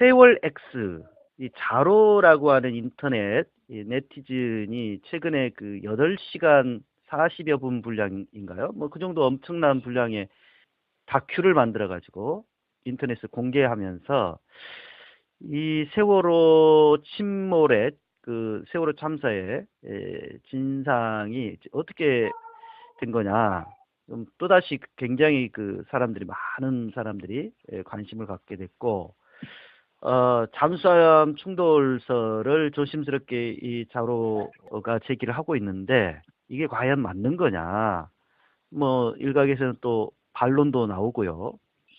세월 X, 이 자로라고 하는 인터넷 이 네티즌이 최근에 그 8시간 40여 분 분량인가요? 뭐 그 정도 엄청난 분량의 다큐를 만들어 가지고 인터넷에 공개하면서 이 세월호 침몰의 그 세월호 참사의 진상이 어떻게 된 거냐. 좀 또다시 굉장히 그 사람들이 많은 사람들이 관심을 갖게 됐고 잠수함 충돌설을 조심스럽게 이 자로가 제기를 하고 있는데 이게 과연 맞는 거냐. 뭐 일각에서는 또 반론도 나오고요.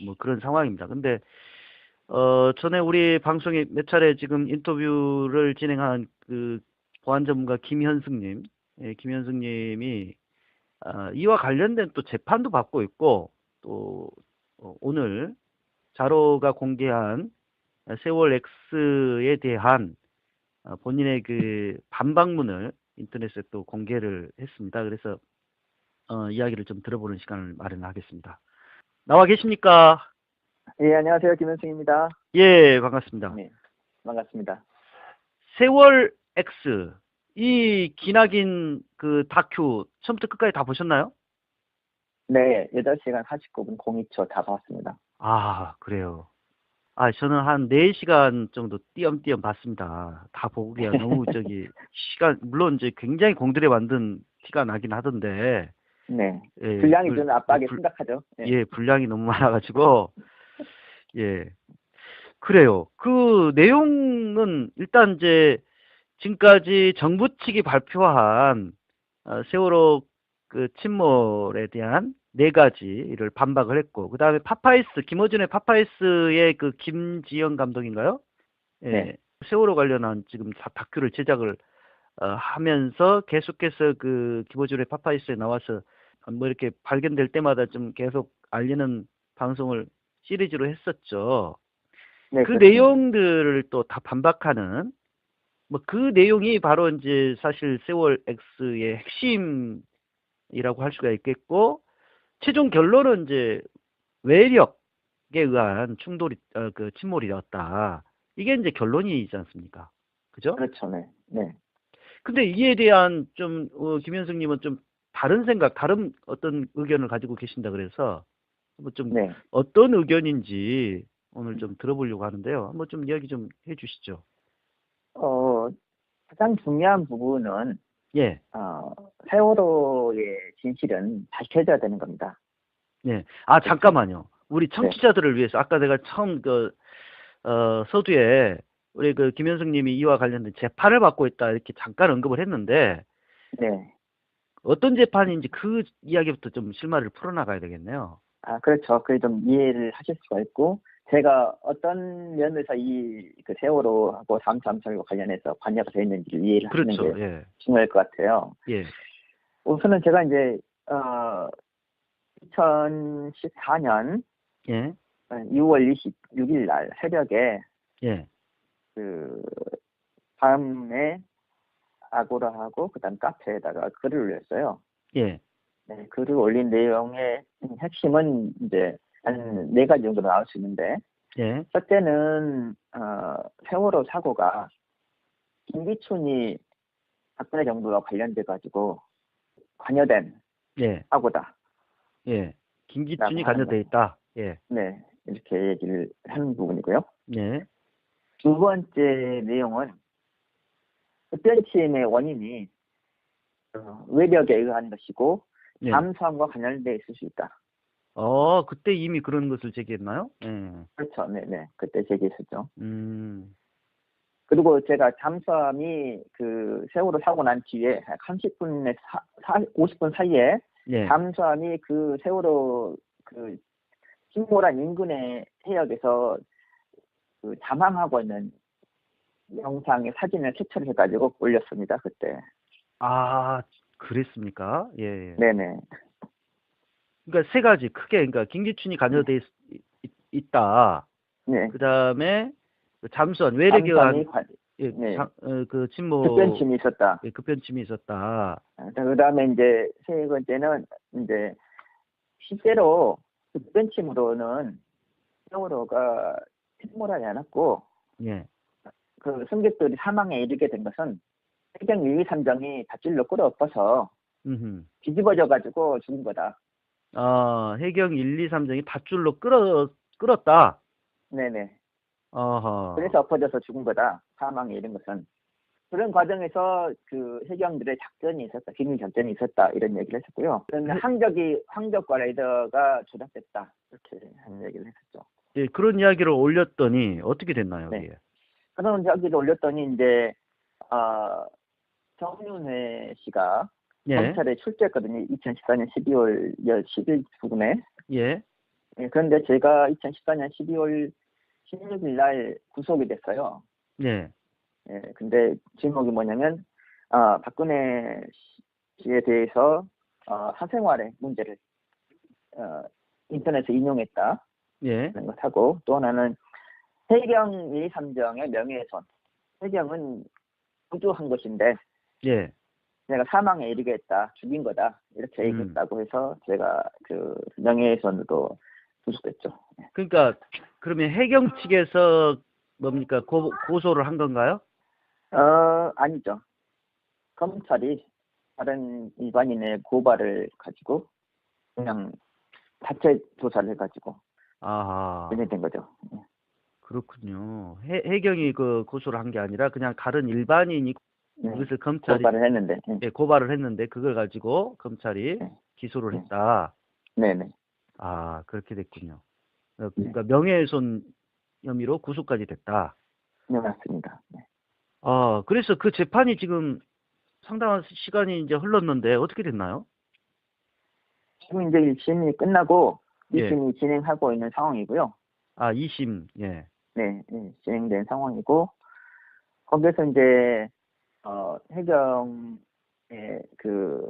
뭐 그런 상황입니다. 근데 전에 우리 방송에 몇 차례 지금 인터뷰를 진행한 그 보안 전문가 김현승님, 김현승님이 이와 관련된 또 재판도 받고 있고 또 오늘 자로가 공개한 세월 X에 대한 본인의 그 반박문을 인터넷에 또 공개를 했습니다. 그래서 이야기를 좀 들어보는 시간을 마련하겠습니다. 나와 계십니까? 예, 안녕하세요. 김현승입니다. 예, 반갑습니다. 네, 반갑습니다. 세월 X, 이 기나긴 그 다큐 처음부터 끝까지 다 보셨나요? 네, 8시간 49분 02초 다 봤습니다. 아, 그래요. 저는 한 4시간 정도 띄엄띄엄 봤습니다. 다 보기가 너무 시간, 물론 이제 굉장히 공들여 만든 티가 나긴 하던데, 네, 예, 분량이 좀 압박이 심각하죠. 예, 분량이 너무 많아가지고, 예. 그래요. 그 내용은 일단 이제 지금까지 정부 측이 발표한 세월호 그 침몰에 대한 4가지를 반박을 했고, 그 다음에 김어준의 파파이스의 그 김지영 감독인가요? 예, 네. 세월호 관련한 지금 다큐를 제작을 하면서 계속해서 그 김어준의 파파이스에 나와서 뭐 이렇게 발견될 때마다 좀 계속 알리는 방송을 시리즈로 했었죠. 네, 그 그렇습니다. 내용들을 또 다 반박하는 뭐 그 내용이 바로 이제 사실 세월 X의 핵심이라고 할 수가 있겠고 최종 결론은 이제 외력에 의한 그 침몰이었다. 이게 이제 결론이지 않습니까? 그죠? 그렇죠. 네. 네. 근데 이에 대한 좀 김현승님은 좀 다른 생각, 다른 어떤 의견을 가지고 계신다 그래서 뭐 좀 네. 어떤 의견인지 오늘 좀 들어보려고 하는데요. 한번 좀 이야기 좀 해주시죠. 가장 중요한 부분은 예. 세월호의 진실은 밝혀져야 되는 겁니다. 예. 그렇죠? 잠깐만요. 우리 네. 청취자들을 위해서 아까 내가 처음 서두에 우리 그 김현승님이 이와 관련된 재판을 받고 있다 이렇게 잠깐 언급을 했는데 네. 어떤 재판인지 그 이야기부터 좀 실마리를 풀어나가야 되겠네요. 그렇죠. 그게 좀 이해를 하실 수가 있고, 제가 어떤 면에서 그 세월호하고 잠수함과 관련해서 관여가 되어 있는지를 이해를 하시는 그렇죠. 게 예. 중요할 것 같아요. 예. 우선은 제가 이제 2014년 예. 6월 26일 날 새벽에 예. 그 밤에 아고라하고 그다음 카페에다가 글을 올렸어요. 예. 네, 글을 올린 내용의 핵심은 이제 한 4가지 정도 나올 수 있는데, 예. 첫째는 세월호 사고가 김기춘이 박근혜 정부와 관련돼 가지고 관여된 예. 사고다. 예. 김기춘이 관여돼 있다. 예. 네, 이렇게 얘기를 하는 부분이고요. 예. 두 번째 내용은 흡연침의 원인이 외력에 의한 것이고 예. 잠수함과 관련돼 있을 수 있다. 그때 이미 그런 것을 제기했나요? 예. 그렇죠. 네네. 그때 제기했었죠. 음. 그리고 제가 잠수함이 그 세월호 사고 난 뒤에 30분에 50분 사이에 예. 잠수함이 그 세월호 그 침몰한 인근의 해역에서 그 잠항하고 있는 영상의 사진을 캡처를 해가지고 올렸습니다. 그때. 그랬습니까? 예. 네네. 그러니까 3가지 크게 그러니까 김기춘이 관여돼 있다. 네. 그 다음에 잠수함 외력에 의한 네. 그 침몰 급변침이 있었다. 급변침이 있었다. 그 다음에 이제 세 번째는 이제 실제로 급변침으로는 세월호가 침몰하지 않았고 예. 그 승객들이 사망에 이르게 된 것은 해경 유리산정이 밧줄로 끌어엎어서 음. 뒤집어져 가지고 죽은 거다. 해경 1, 2, 3정이 밧줄로 끌었다. 네네. 어허. 그래서 엎어져서 죽은 거다. 사망에 이른 것은. 그런 과정에서 그 해경들의 작전이 있었다. 기밀 작전이 있었다. 이런 얘기를 했었고요. 그런데 항적과 레이더가 조작됐다. 이렇게 하는 얘기를 했었죠. 예, 그런 이야기를 올렸더니 어떻게 됐나요, 네. 이게? 그런 이야기를 올렸더니 이제 정윤회 씨가 예. 검찰에 출두했거든요. 2014년 12월 10일 부근에. 예. 예, 그런데 제가 2014년 12월 16일 날 구속이 됐어요. 예. 예, 근데 제목이 뭐냐면 박근혜 씨에 대해서 사생활의 문제를 인터넷에 인용했다 예. 하는 것하고, 또 하나는 해경 1, 3정의 명예훼손. 해경은 구조한 것인데 예. 내가 사망에 이르게 했다, 죽인 거다 이렇게 얘기했다고 해서 제가 그 명예훼손으로 구속됐죠. 예. 그러니까 그러면 해경 측에서 뭡니까? 고소를 한 건가요? 아니죠. 검찰이 다른 일반인의 고발을 가지고 그냥 자체 조사를 해가지고 아하. 진행된 거죠. 예. 그렇군요. 해경이 그 고소를 한 게 아니라 그냥 다른 일반인이 네. 이것을 검찰이 고발을 했는데. 예, 고발을 했는데 그걸 가지고 검찰이 네. 기소를 네. 했다. 네네. 아, 그렇게 됐군요. 네. 그러니까 명예훼손 혐의로 구속까지 됐다. 네, 맞습니다. 네. 그래서 그 재판이 지금 상당한 시간이 이제 흘렀는데 어떻게 됐나요? 지금 이제 1심이 끝나고 예. 2심이 진행하고 있는 상황이고요. 2심. 예. 네, 진행된 상황이고, 거기서 이제 해경의 그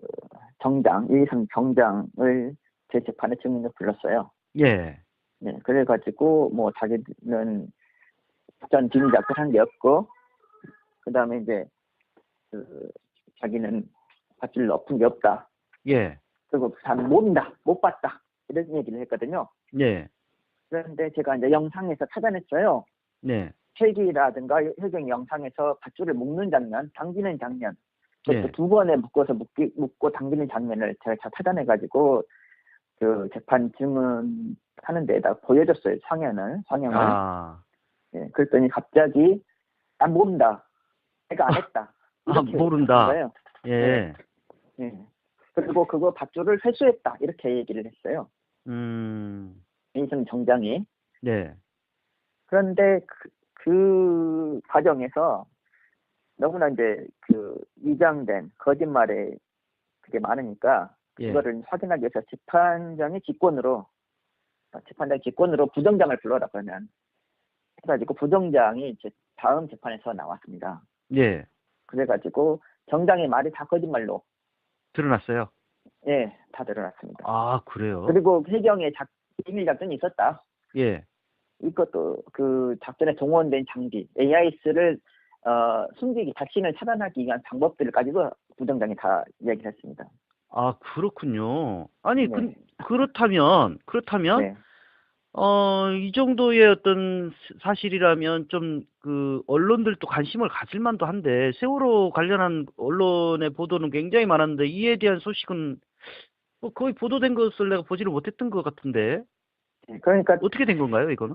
정장, 1심 정장을 제 재판에 증인으로 불렀어요. 예. 네, 그래가지고 뭐 자기는 전 비밀 작성한 게 없고, 그 다음에 이제 그 자기는 밧줄 엎은 게 없다. 예. 그리고 잘 모른다, 못 봤다 이런 얘기를 했거든요. 예. 그런데 제가 이제 영상에서 찾아냈어요. 네. 헬기라든가 해경 영상에서 밧줄을 묶는 장면, 당기는 장면, 예. 두 번에 묶어서 묶고 당기는 장면을 제가 다 찾아내가지고 그 재판 증언하는 데에다 보여줬어요. 상영을. 예, 그랬더니 갑자기 모른다, 내가 안 했다. 이렇게 모른다. 거예요. 예. 예. 그리고 그거 밧줄을 회수했다 이렇게 얘기를 했어요. 이승 정장이. 네. 그런데 그 과정에서 너무나 이제 그 위장된 거짓말에 그게 많으니까 예. 그거를 확인하기 위해서 재판장이 직권으로 부정장을 불러라 그러면 해가지고 부정장이 이제 다음 재판에서 나왔습니다. 예. 그래가지고 정장의 말이 다 거짓말로 드러났어요. 예, 다 드러났습니다. 아, 그래요? 그리고 해경에 비밀 작전이 있었다. 예. 이것도 그 작전에 동원된 장비 AIS를 숨기기, 자신을 차단하기 위한 방법들까지도 부정장이 다 얘기를 했습니다. 아, 그렇군요. 아니, 네. 그렇다면, 네. 이 정도의 어떤 사실이라면 좀 그 언론들도 관심을 가질 만도 한데, 세월호 관련한 언론의 보도는 굉장히 많았는데, 이에 대한 소식은 뭐 거의 보도된 것을 내가 보지를 못했던 것 같은데, 그러니까 어떻게 된 건가요, 이거는?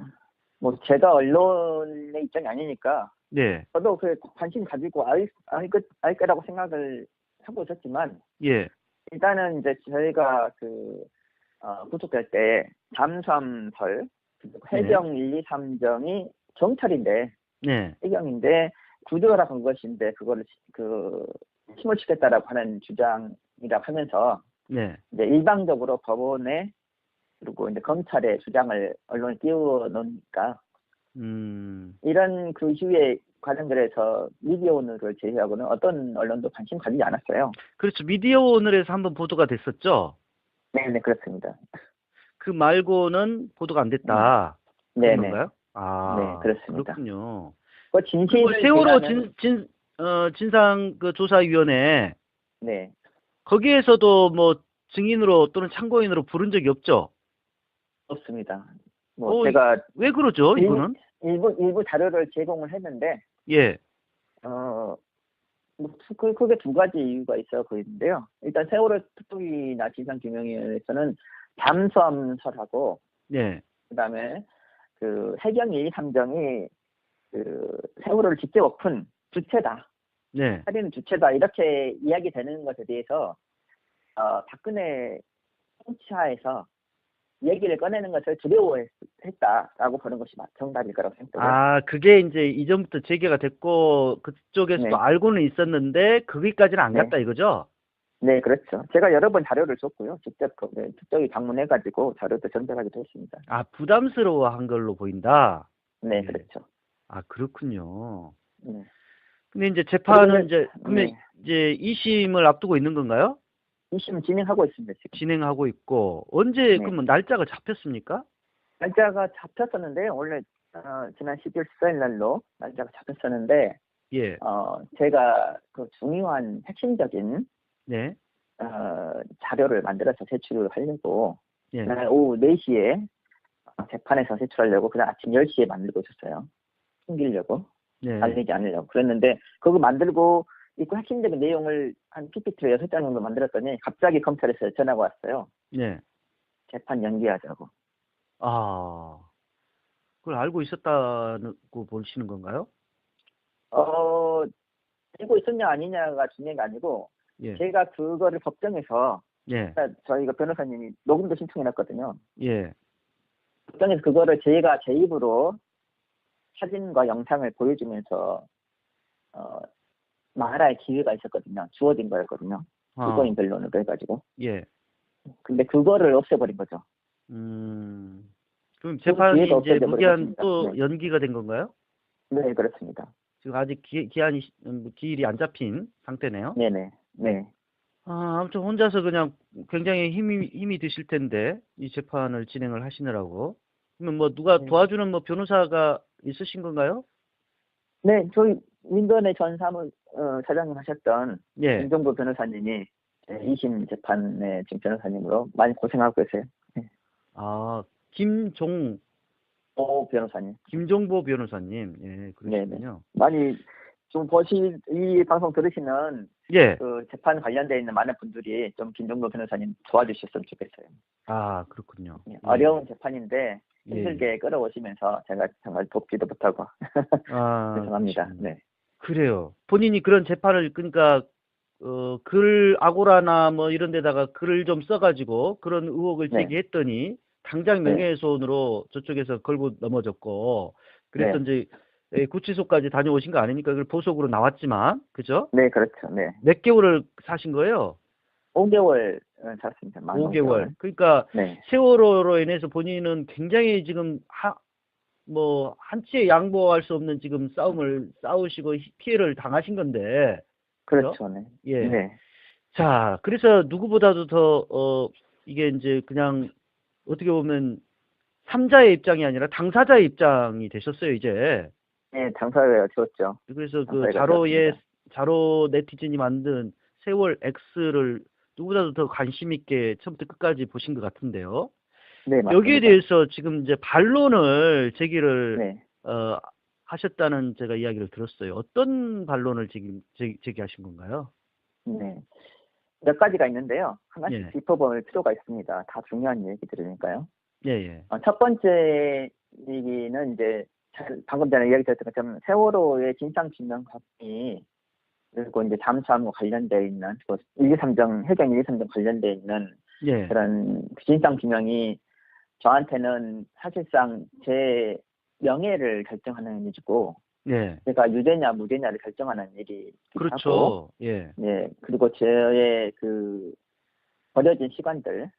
뭐 제가 언론의 입장이 아니니까 네. 저도 그 관심 가지고 알 거라고 생각을 하고 있었지만, 예. 일단은 이제 저희가 구속될 때 잠수함설 해경 1, 2, 3정이 경찰인데 네. 해경인데 구조라 한 것인데 그거를 침몰시켰다라고 하는 주장이라고 하면서 네. 이제 일방적으로 법원에 그리고 이제 검찰의 주장을 언론에 띄워놓으니까 이런 그 이후에 관련들에서 미디어오늘을 제외하고는 어떤 언론도 관심 가지지 않았어요. 그렇죠. 미디어오늘에서 한번 보도가 됐었죠. 네, 그렇습니다. 그 말고는 보도가 안 됐다. 그런 네네. 건가요? 아, 네, 그렇습니다. 그렇군요. 그 진실을 세월호 제기하는- 진상 그 조사위원회 네, 거기에서도 뭐 증인으로 또는 참고인으로 부른 적이 없죠. 없습니다. 어, 제가 왜 그러죠, 이거는? 일부 자료를 제공을 했는데, 예, 크게 두 가지 이유가 있어 보이는데요. 일단 세월호 특보기나 진상규명위원회에서는 잠수함설하고, 예, 그다음에 그 해경 1, 3정이 그 세월호를 직접 엎은 주체다, 네. 살인은 주체다, 이렇게 이야기되는 것에 대해서 박근혜 통치하에서 얘기를 꺼내는 것을 두려워했다라고 보는 것이 정답일 거라고 생각해요. 아, 그게 이제 이전부터 제기가 됐고, 그쪽에서도 네, 알고는 있었는데, 거기까지는 안 네, 갔다 이거죠? 네, 그렇죠. 제가 여러 번 자료를 줬고요. 직접 특정이 방문해가지고 자료도 전달하기도 했습니다. 아, 부담스러워 한 걸로 보인다? 네, 예. 그렇죠. 아, 그렇군요. 네. 근데 이제 그리고 재판은 이제, 그러면 네, 이제 2심을 앞두고 있는 건가요? 2심 진행하고 있습니다, 지금. 진행하고 있고, 언제, 네. 그러면 날짜가 잡혔습니까? 날짜가 잡혔었는데, 원래, 지난 12월 14일 날로 날짜가 잡혔었는데, 예, 제가 그 중요한 핵심적인, 네, 자료를 만들어서 제출을 하려고, 예, 그날 오후 4시에 재판에서 제출하려고, 그날 아침 10시에 만들고 있었어요. 숨기려고, 네, 알리지 않으려고. 그랬는데, 그거 만들고, 있고 핵심적인 내용을 한 PPT로 6장 정도 만들었더니, 갑자기 검찰에서 전화가 왔어요. 네. 재판 연기하자고. 아, 그걸 알고 있었다고 보시는 건가요? 알고 있었냐 아니냐가 중요한 게 아니고, 예, 제가 그거를 법정에서, 예, 그러니까 저희가 변호사님이 녹음도 신청해놨거든요. 예, 법정에서 그거를 제가 제 입으로 사진과 영상을 보여주면서 말할 기회가 있었거든요. 주어진 거였거든요. 피고인 변론으로 해가지고. 예. 근데 그거를 없애버린 거죠. 그럼 그 재판이 기회가 이제 없어져 무기한 버렸습니다. 또 네, 연기가 된 건가요? 네, 그렇습니다. 지금 아직 기한이, 기일이 안 잡힌 상태네요. 네네, 네. 아, 아무튼 혼자서 그냥 굉장히 힘이 드실 텐데, 이 재판을 진행을 하시느라고. 그러면 뭐 누가 네, 도와주는 뭐 변호사가 있으신 건가요? 네, 저희 민변의 전 사장님 하셨던 예. 김종보 변호사님이 2심 재판의 지금 변호사님으로 많이 고생하고 계세요. 네. 아, 오 변호사님. 김종보 변호사님. 예, 네네. 그러시군요. 많이 좀 이 방송 들으시는 예. 그 재판 관련돼 있는 많은 분들이 좀 김종보 변호사님 도와주셨으면 좋겠어요. 아, 그렇군요. 예, 예. 어려운 재판인데 예, 힘들게 끌어오시면서 제가 정말 돕지도 못하고 아, 죄송합니다. 그러시군요. 네. 그래요. 본인이 그런 재판을, 그러니까, 아고라나 뭐 이런 데다가 글을 좀 써가지고 그런 의혹을 네. 제기했더니 당장 네. 명예훼손으로 저쪽에서 걸고 넘어졌고, 그래서 네. 이제 구치소까지 다녀오신 거 아닙니까? 그 보석으로 나왔지만, 그죠? 네, 그렇죠. 네. 몇 개월을 사신 거예요? 5개월 살았습니다. 만 5개월. 5개월. 그러니까 네. 세월호로 인해서 본인은 굉장히 지금 한치의 양보할 수 없는 지금 싸움을 싸우시고 피해를 당하신 건데, 그죠? 그렇죠. 네. 예. 네. 자, 그래서 누구보다도 더, 이게 이제 그냥 어떻게 보면 삼자의 입장이 아니라 당사자의 입장이 되셨어요, 이제. 네, 당사자가 지웠죠. 그래서 그 당사자가 지웠습니다. 자로 네티즌이 만든 세월 X를 누구보다도 더 관심 있게 처음부터 끝까지 보신 것 같은데요. 네, 맞습니다. 여기에 대해서 지금 이제 반론을 제기를, 네. 하셨다는 제가 이야기를 들었어요. 어떤 반론을 제기하신 건가요? 네. 몇 가지가 있는데요. 하나씩 예, 짚어볼 필요가 있습니다. 다 중요한 얘기들이니까요. 예, 예, 첫 번째 얘기는 이제 방금 전에 이야기 드렸던 것처럼 세월호의 진상규명이 그리고 이제 잠수함과 관련되어 있는 123정 해경 123정 관련되어 있는 예, 그런 진상규명이 저한테는 사실상 제 명예를 결정하는 일이고 예. 제가 유죄냐 무죄냐를 결정하는 일이기도 하고 그렇죠. 예, 네 그리고 저의 그 버려진 시간들에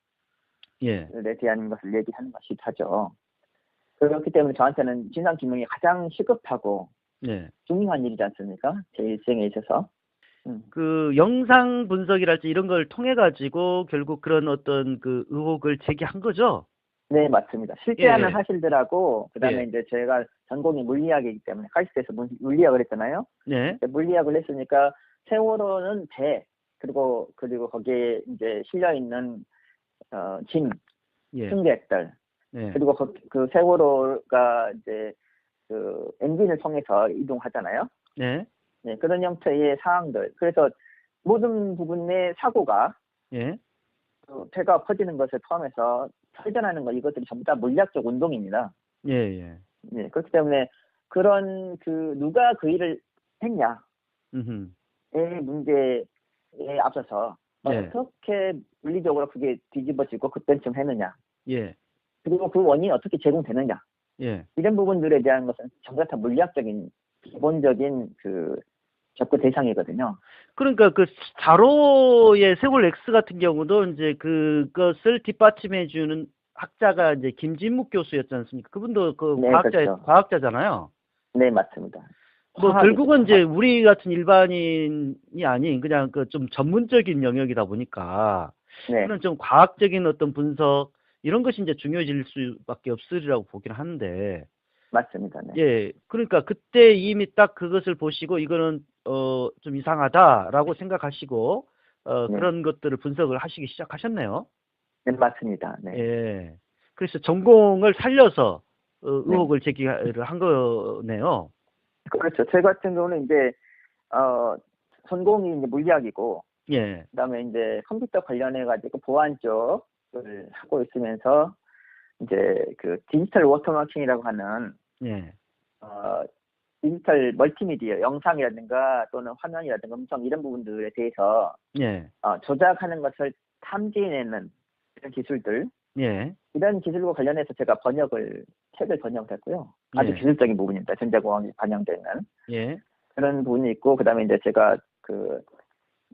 예, 대한 것을 얘기하는 것이 하죠. 그렇기 때문에 저한테는 진상규명이 가장 시급하고 예. 중요한 일이지 않습니까? 제 일생에 있어서. 그 영상 분석이랄지 이런 걸 통해 가지고 결국 그런 어떤 그 의혹을 제기한 거죠? 네, 맞습니다. 예, 실제하는 예, 사실들하고 그다음에 예, 이제 제가 전공이 물리학이기 때문에 카이스트에서 물리학을 했잖아요. 네, 물리학을 했으니까 세월호는 배 그리고 거기에 이제 실려 있는 짐 예, 승객들 예, 그리고 그 세월호가 이제 그 엔진을 통해서 이동하잖아요. 네. 네, 그런 형태의 사항들. 그래서 모든 부분의 사고가 예. 그 폐가 퍼지는 것을 포함해서 회전하는 거 이것들이 전부 다 물리학적 운동입니다. 예, 예. 네, 그렇기 때문에 그런 그 누가 그 일을 했냐의 음흠. 문제에 앞서서 예. 어떻게 물리적으로 그게 뒤집어지고 그때쯤 했느냐, 예. 그리고 그 원인이 어떻게 제공되느냐, 예. 이런 부분들에 대한 것은 전부 다 물리학적인 기본적인 그 접근 대상이거든요. 그러니까 그 자로의 세월 X 같은 경우도 이제 그것을 뒷받침해 주는 학자가 이제 김진묵 교수였지 않습니까? 그분도 그 네, 그렇죠. 과학자잖아요. 네, 맞습니다. 뭐 화학이죠, 결국은 이제 화학. 우리 같은 일반인이 아닌 그냥 그 좀 전문적인 영역이다 보니까 네, 그런 좀 과학적인 어떤 분석 이런 것이 이제 중요해질 수밖에 없으리라고 보긴 하는데 맞습니다. 네. 예 그러니까 그때 이미 딱 그것을 보시고 이거는 좀 이상하다라고 생각하시고 네, 그런 것들을 분석을 하시기 시작하셨네요. 네, 맞습니다. 네, 예 그래서 전공을 살려서 네. 의혹을 제기를 한 거네요. 그렇죠. 저 같은 경우는 이제 어 전공이 이제 물리학이고, 예 그다음에 이제 컴퓨터 관련해 가지고 보안 쪽을 하고 있으면서 이제 그 디지털 워터마킹이라고 하는 예. 어 디지털 멀티미디어 영상이라든가 또는 화면이라든가 음성 이런 부분들에 대해서 예. 조작하는 것을 탐지해내는 이런 기술들, 예. 이런 기술과 관련해서 제가 책을 번역했고요. 아주 예. 기술적인 부분입니다. 전자공학이 반영되는 예. 그런 부분이 있고, 그다음에 이제 제가 그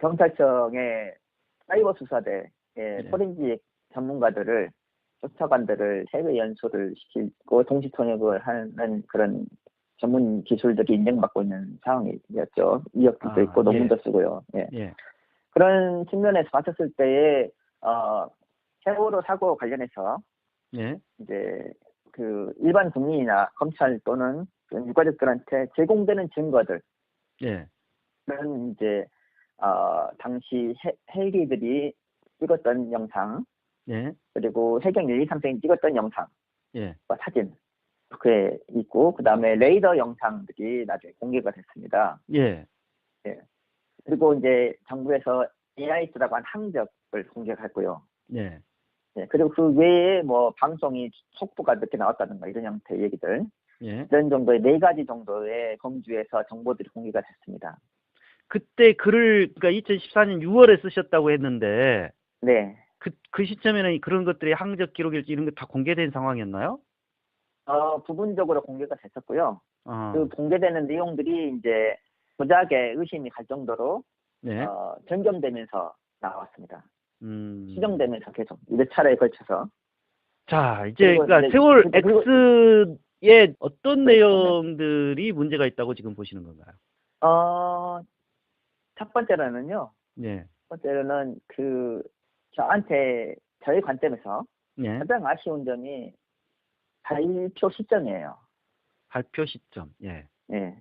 경찰청의 사이버 수사대의 예. 포렌식 전문가들을 수사관들을 해외 연수를 시키고 동시 통역을 하는 그런 전문 기술들이 인정받고 있는 상황이었죠. 이력도 아, 있고 예. 논문도 쓰고요. 예. 예. 그런 측면에서 봤었을 때에 세월호 사고 관련해서 예. 이제 그 일반 국민이나 검찰 또는 그 유가족들한테 제공되는 증거들, 예. 는 이제 당시 헬기들이 찍었던 영상, 예. 그리고 해경 1, 2, 3등이 찍었던 영상과 예. 사진 그게 있고, 그 다음에 레이더 영상들이 나중에 공개가 됐습니다. 예. 예. 그리고 이제 정부에서 AIS라고 한 항적을 공개했고요. 예. 예. 그리고 그 외에 뭐 방송이 속보가 몇 개 나왔다든가 이런 형태의 얘기들, 예. 이런 정도의 4가지 정도의 범주에서 정보들이 공개가 됐습니다. 그때 글을 그러니까 2014년 6월에 쓰셨다고 했는데 네. 그 시점에는 그런 것들이 항적 기록일지 이런 게 다 공개된 상황이었나요? 부분적으로 공개가 됐었고요. 그 어. 공개되는 내용들이 이제 조작에 의심이 갈 정도로 네. 점검되면서 나왔습니다. 음. 수정되면서 계속 몇 차례에 걸쳐서. 자, 이제 그리고 그러니까 이제 세월 그리고 X에 어떤 내용들이 문제가 있다고 지금 보시는 건가요? 첫 번째로는요. 네. 첫 번째로는 그 저희 관점에서 네. 가장 아쉬운 점이 발표 시점이에요. 발표 시점. 예. 예.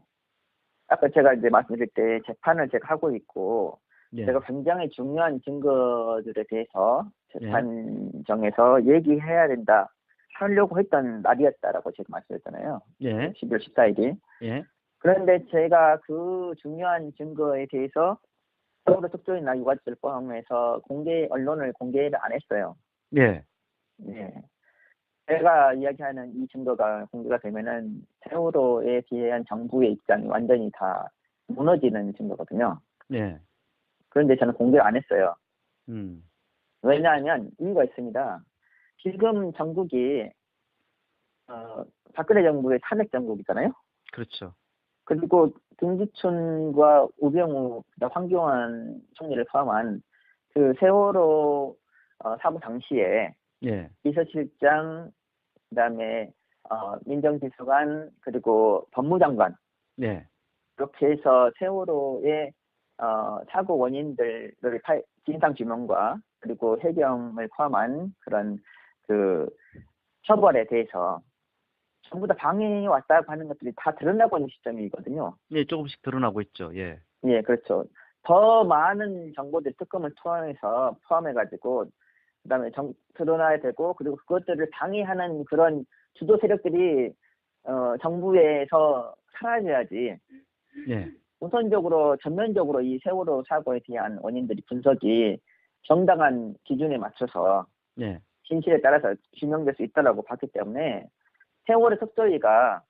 아까 제가 이제 말씀드릴 때 재판을 제가 하고 있고, 예. 제가 굉장히 중요한 증거들에 대해서 예. 재판정에서 얘기해야 된다 하려고 했던 날이었다라고 제가 말씀드렸잖아요. 예. 12월 14일이. 예. 그런데 제가 그 중요한 증거에 대해서 서로 특조위나 유가족들 포함해서 언론을 공개를 안 했어요. 예. 예. 제가 이야기하는 이 증거가 공개가 되면은 세월호에 대한 정부의 입장이 완전히 다 무너지는 증거거든요. 예. 그런데 저는 공개를 안 했어요. 음. 왜냐하면 이유가 있습니다. 지금 정국이 박근혜 정부의 탄핵 정국이잖아요. 그렇죠. 그리고 김기춘과 우병우, 황교안 총리를 포함한 그 세월호 사고 당시에 예. 비서실장, 그다음에 민정비서관, 그리고 법무장관, 네. 이렇게 해서 세월호의 사고 원인들을 진상 규명과 그리고 해경을 포함한 그런 그 처벌에 대해서 전부 다 방해해 왔다고 하는 것들이 다 드러나고 있는 시점이거든요. 예, 조금씩 드러나고 있죠. 예. 예, 그렇죠. 더 많은 정보들 특검을 포함해가지고 그다음에 드러나야 되고, 그리고 그것들을 방해하는 그런 주도 세력들이 정부에서 사라져야지. 예, 우선적으로 전면적으로 이 세월호 사고에 대한 원인들이 분석이 정당한 기준에 맞춰서 예, 진실에 따라서 규명될 수 있다라고 봤기 때문에 세월호 특조위가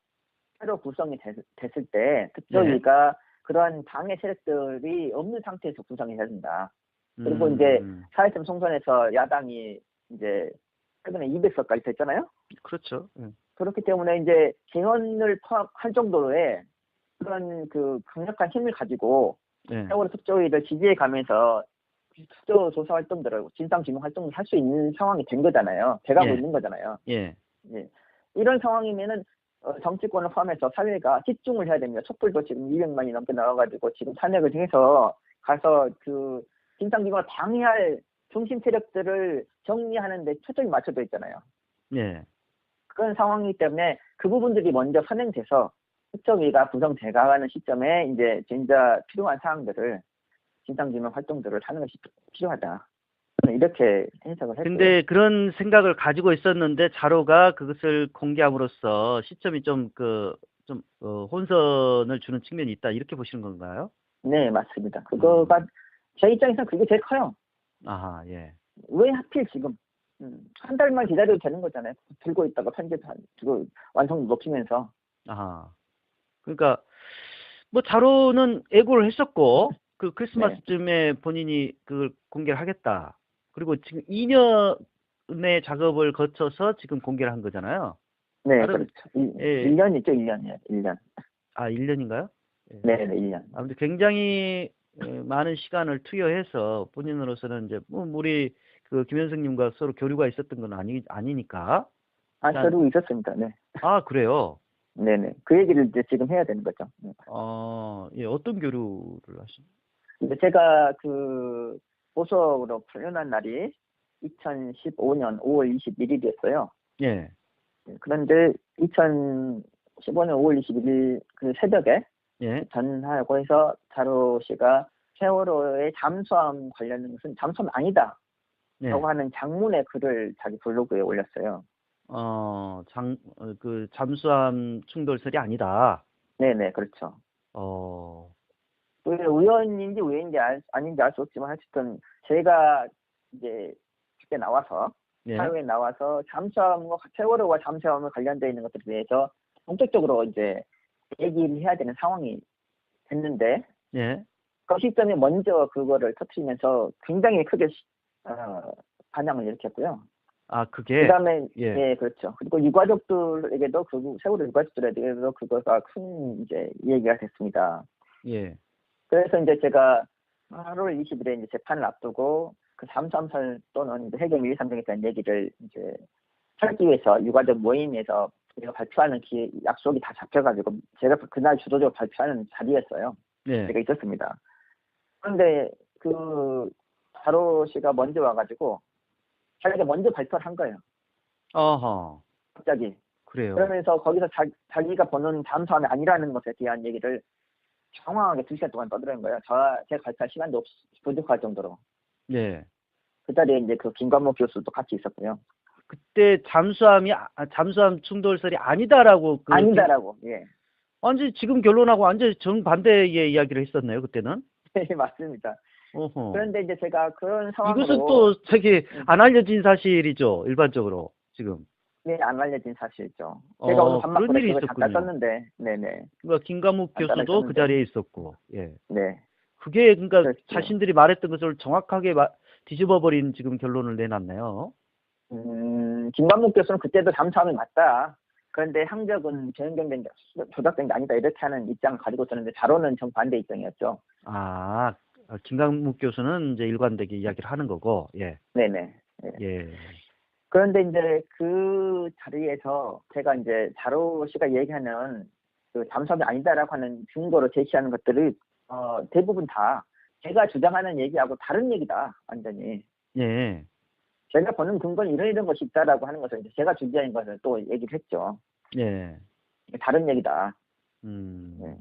새로 구성이 됐을 때 특조위가 그러한 방해 세력들이 없는 상태에서 구성이 해야 된다. 그리고 이제 4.13 총선에서 야당이 이제 최근에 200석까지 됐잖아요. 그렇죠. 그렇기 때문에 이제 개헌을 포함할 정도로의 그런 그 강력한 힘을 가지고 예, 세월호 특조위를 지지해 가면서 특조 조사 활동들을 진상 규명 활동을 할 수 있는 상황이 된 거잖아요. 돼가고 예, 있는 거잖아요. 예, 예. 이런 상황이면은 정치권을 포함해서 사회가 집중을 해야 됩니다. 촛불도 지금 200만이 넘게 나와가지고 지금 탄핵을 해서 가서 그 진상 규명을 방해할 중심 세력들을 정리하는데 초점이 맞춰져 있잖아요. 예. 그런 상황이기 때문에 그 부분들이 먼저 선행돼서 특조위가 구성돼가는 시점에 이제 진짜 필요한 사항들을 진상규명 활동들을 하는 것이 필요하다. 저는 이렇게 해석을 했고요. 근데 그런 생각을 가지고 있었는데 자료가 그것을 공개함으로써 시점이 혼선을 주는 측면이 있다. 이렇게 보시는 건가요? 네, 맞습니다. 그거가 제 입장에서는 그게 제일 커요. 아하, 예. 왜 하필 지금 한 달만 기다려도 되는 거잖아요. 들고 있다가 편집하고 완성도 높이면서. 아하. 그러니까 뭐 자료는 예고를 했었고 그 크리스마스쯤에 본인이 그걸 공개를 하겠다. 그리고 지금 2년의 작업을 거쳐서 지금 공개를 한 거잖아요. 네, 다른 그렇죠. 예. 1년이죠, 1년이요. 1년. 아, 1년인가요? 네, 네, 1년. 아무튼 굉장히 많은 시간을 투여해서 본인으로서는 이제 뭐 우리 그 김현승님과 서로 교류가 있었던 건 아니니까. 서류 있었습니다. 네. 아, 그래요? 네네. 그 얘기를 이제 지금 해야 되는 거죠. 네. 예, 어떤 교류를 하신? 근데 제가 그 보석으로 풀려난 날이 2015년 5월 21일이었어요. 예, 그런데 2015년 5월 21일 그 새벽에 예, 전화하고 해서 자로 씨가 세월호의 잠수함 관련된 것은 잠수함 아니다 예. 라고 하는 장문의 글을 자기 블로그에 올렸어요. 그 잠수함 충돌설이 아니다. 네네, 그렇죠. 어, 그게 우연인지 우연인지 아닌지 알 수 없지만 하여튼 제가 이제 밖에 나와서 예, 사회에 나와서 잠수함과 세월호와 잠수함에 관련되어 있는 것들에 대해서 본격적으로 이제 얘기를 해야 되는 상황이 됐는데 예. 그 시점에 먼저 그거를 터뜨리면서 굉장히 크게 반향을 일으켰고요. 아, 그게, 그다음에 예, 예, 그렇죠. 그리고 유가족들에게도 세월호 유가족들에게도 그거가 큰 이제 얘기가 됐습니다. 예, 그래서 이제 제가 8월 20일에 이제 재판을 앞두고 그 잠수함설 또는 이제 해경 1, 3등에 대한 얘기를 이제 하기 위해서 유가족 모임에서 제가 발표하는 약속이 다 잡혀가지고 제가 그날 주도적으로 발표하는 자리였어요. 예. 제가 있었습니다. 그런데 그 바로 씨가 먼저 와가지고 자기가 먼저 발표를 한 거예요. 어허, 갑자기. 그래요. 그러면서 거기서 자기가 보는 잠수함이 아니라는 것에 대한 얘기를 장황하게 2시간 동안 떠드는 거예요. 제가 발표할 시간도 부족할 정도로. 예. 그 자리에 이제 그 김관목 교수도 같이 있었고요. 그때 잠수함 충돌설이 아니다라고 아니다라고. 예. 완전 지금 결론하고 완전 정반대의 이야기를 했었네요, 그때는. 네, 맞습니다. 어허. 그런데 이제 제가 그런 상황으로 이것은 또 안 알려진 사실이죠, 일반적으로 지금. 네, 안 알려진 사실이죠. 제가 오늘 그런 밤마다 일이 그걸 잠깐 있었군요. 썼는데, 네네. 그러니까 김감욱 간단하게 교수도 그 썼는데. 자리에 있었고, 예. 네. 그게 그러니까 그렇죠. 자신들이 말했던 것을 정확하게 뒤집어 버린 지금 결론을 내놨네요. 김관목 교수는 그때도 잠수함이 맞다. 그런데 항적은 변경된 게 조작된 게 아니다. 이렇게 하는 입장을 가지고 있었는데 자로는 정반대 입장이었죠. 아, 김강묵 교수는 이제 일관되게 이야기를 하는 거고, 예. 네네. 예. 예. 그런데 이제 그 자리에서 제가 이제 자로 씨가 얘기하는 그 잠수함이 아니다라고 하는 증거로 제시하는 것들을 대부분 다 제가 주장하는 얘기하고 다른 얘기다. 완전히. 예. 제가 보는 근거는 이런 것이 있다라고 하는 것을 이제 제가 준비한 것을 또 얘기를 했죠. 예. 다른 얘기다. 음. 네.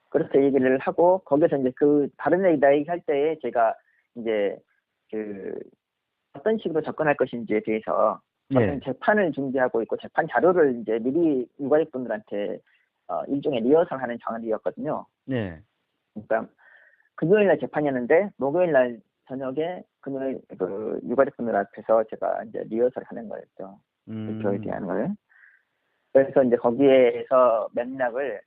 그렇게 얘기를 하고 거기서 이제 그 다른 얘기다 얘기할 때에 제가 이제 그 어떤 식으로 접근할 것인지에 대해서 네. 재판을 준비하고 있고 재판 자료를 이제 미리 유가족분들한테 일종의 리허설하는 장면이었거든요. 네. 그러니까 금요일날 재판이었는데 목요일날 저녁에 금요일 그 유가족분들 앞에서 제가 이제 리허설하는 거였죠. 발표에 대한 걸. 그래서 이제 거기에서 맥락을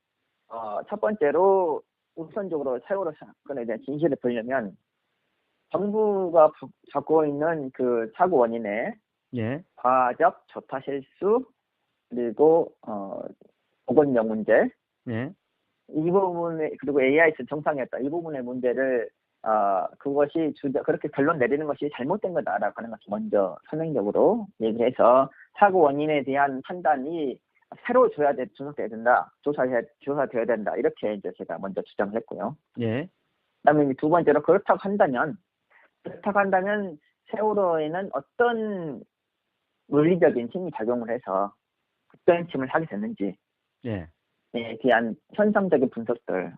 첫 번째로 우선적으로 세월호 사건에 대한 진실을 보려면 정부가 갖고 있는 그 사고 원인에 예. 과적, 조타 실수, 그리고 보건력 문제, 예. 이 부분에 그리고 AIS 정상이었다. 이 부분의 문제를 그것이 그렇게 결론 내리는 것이 잘못된 거다라고 하는 것을 먼저 선행적으로 얘기해서 사고 원인에 대한 판단이 새로 분석돼야 된다. 조사되어야 된다. 이렇게 이제 제가 먼저 주장을 했고요. 예. 그다음에 두 번째로 그렇다고 한다면 세월호에는 어떤 물리적인 심리 작용을 해서 급변침을 하게 됐는지 예. 에 대한 현상적인 분석들을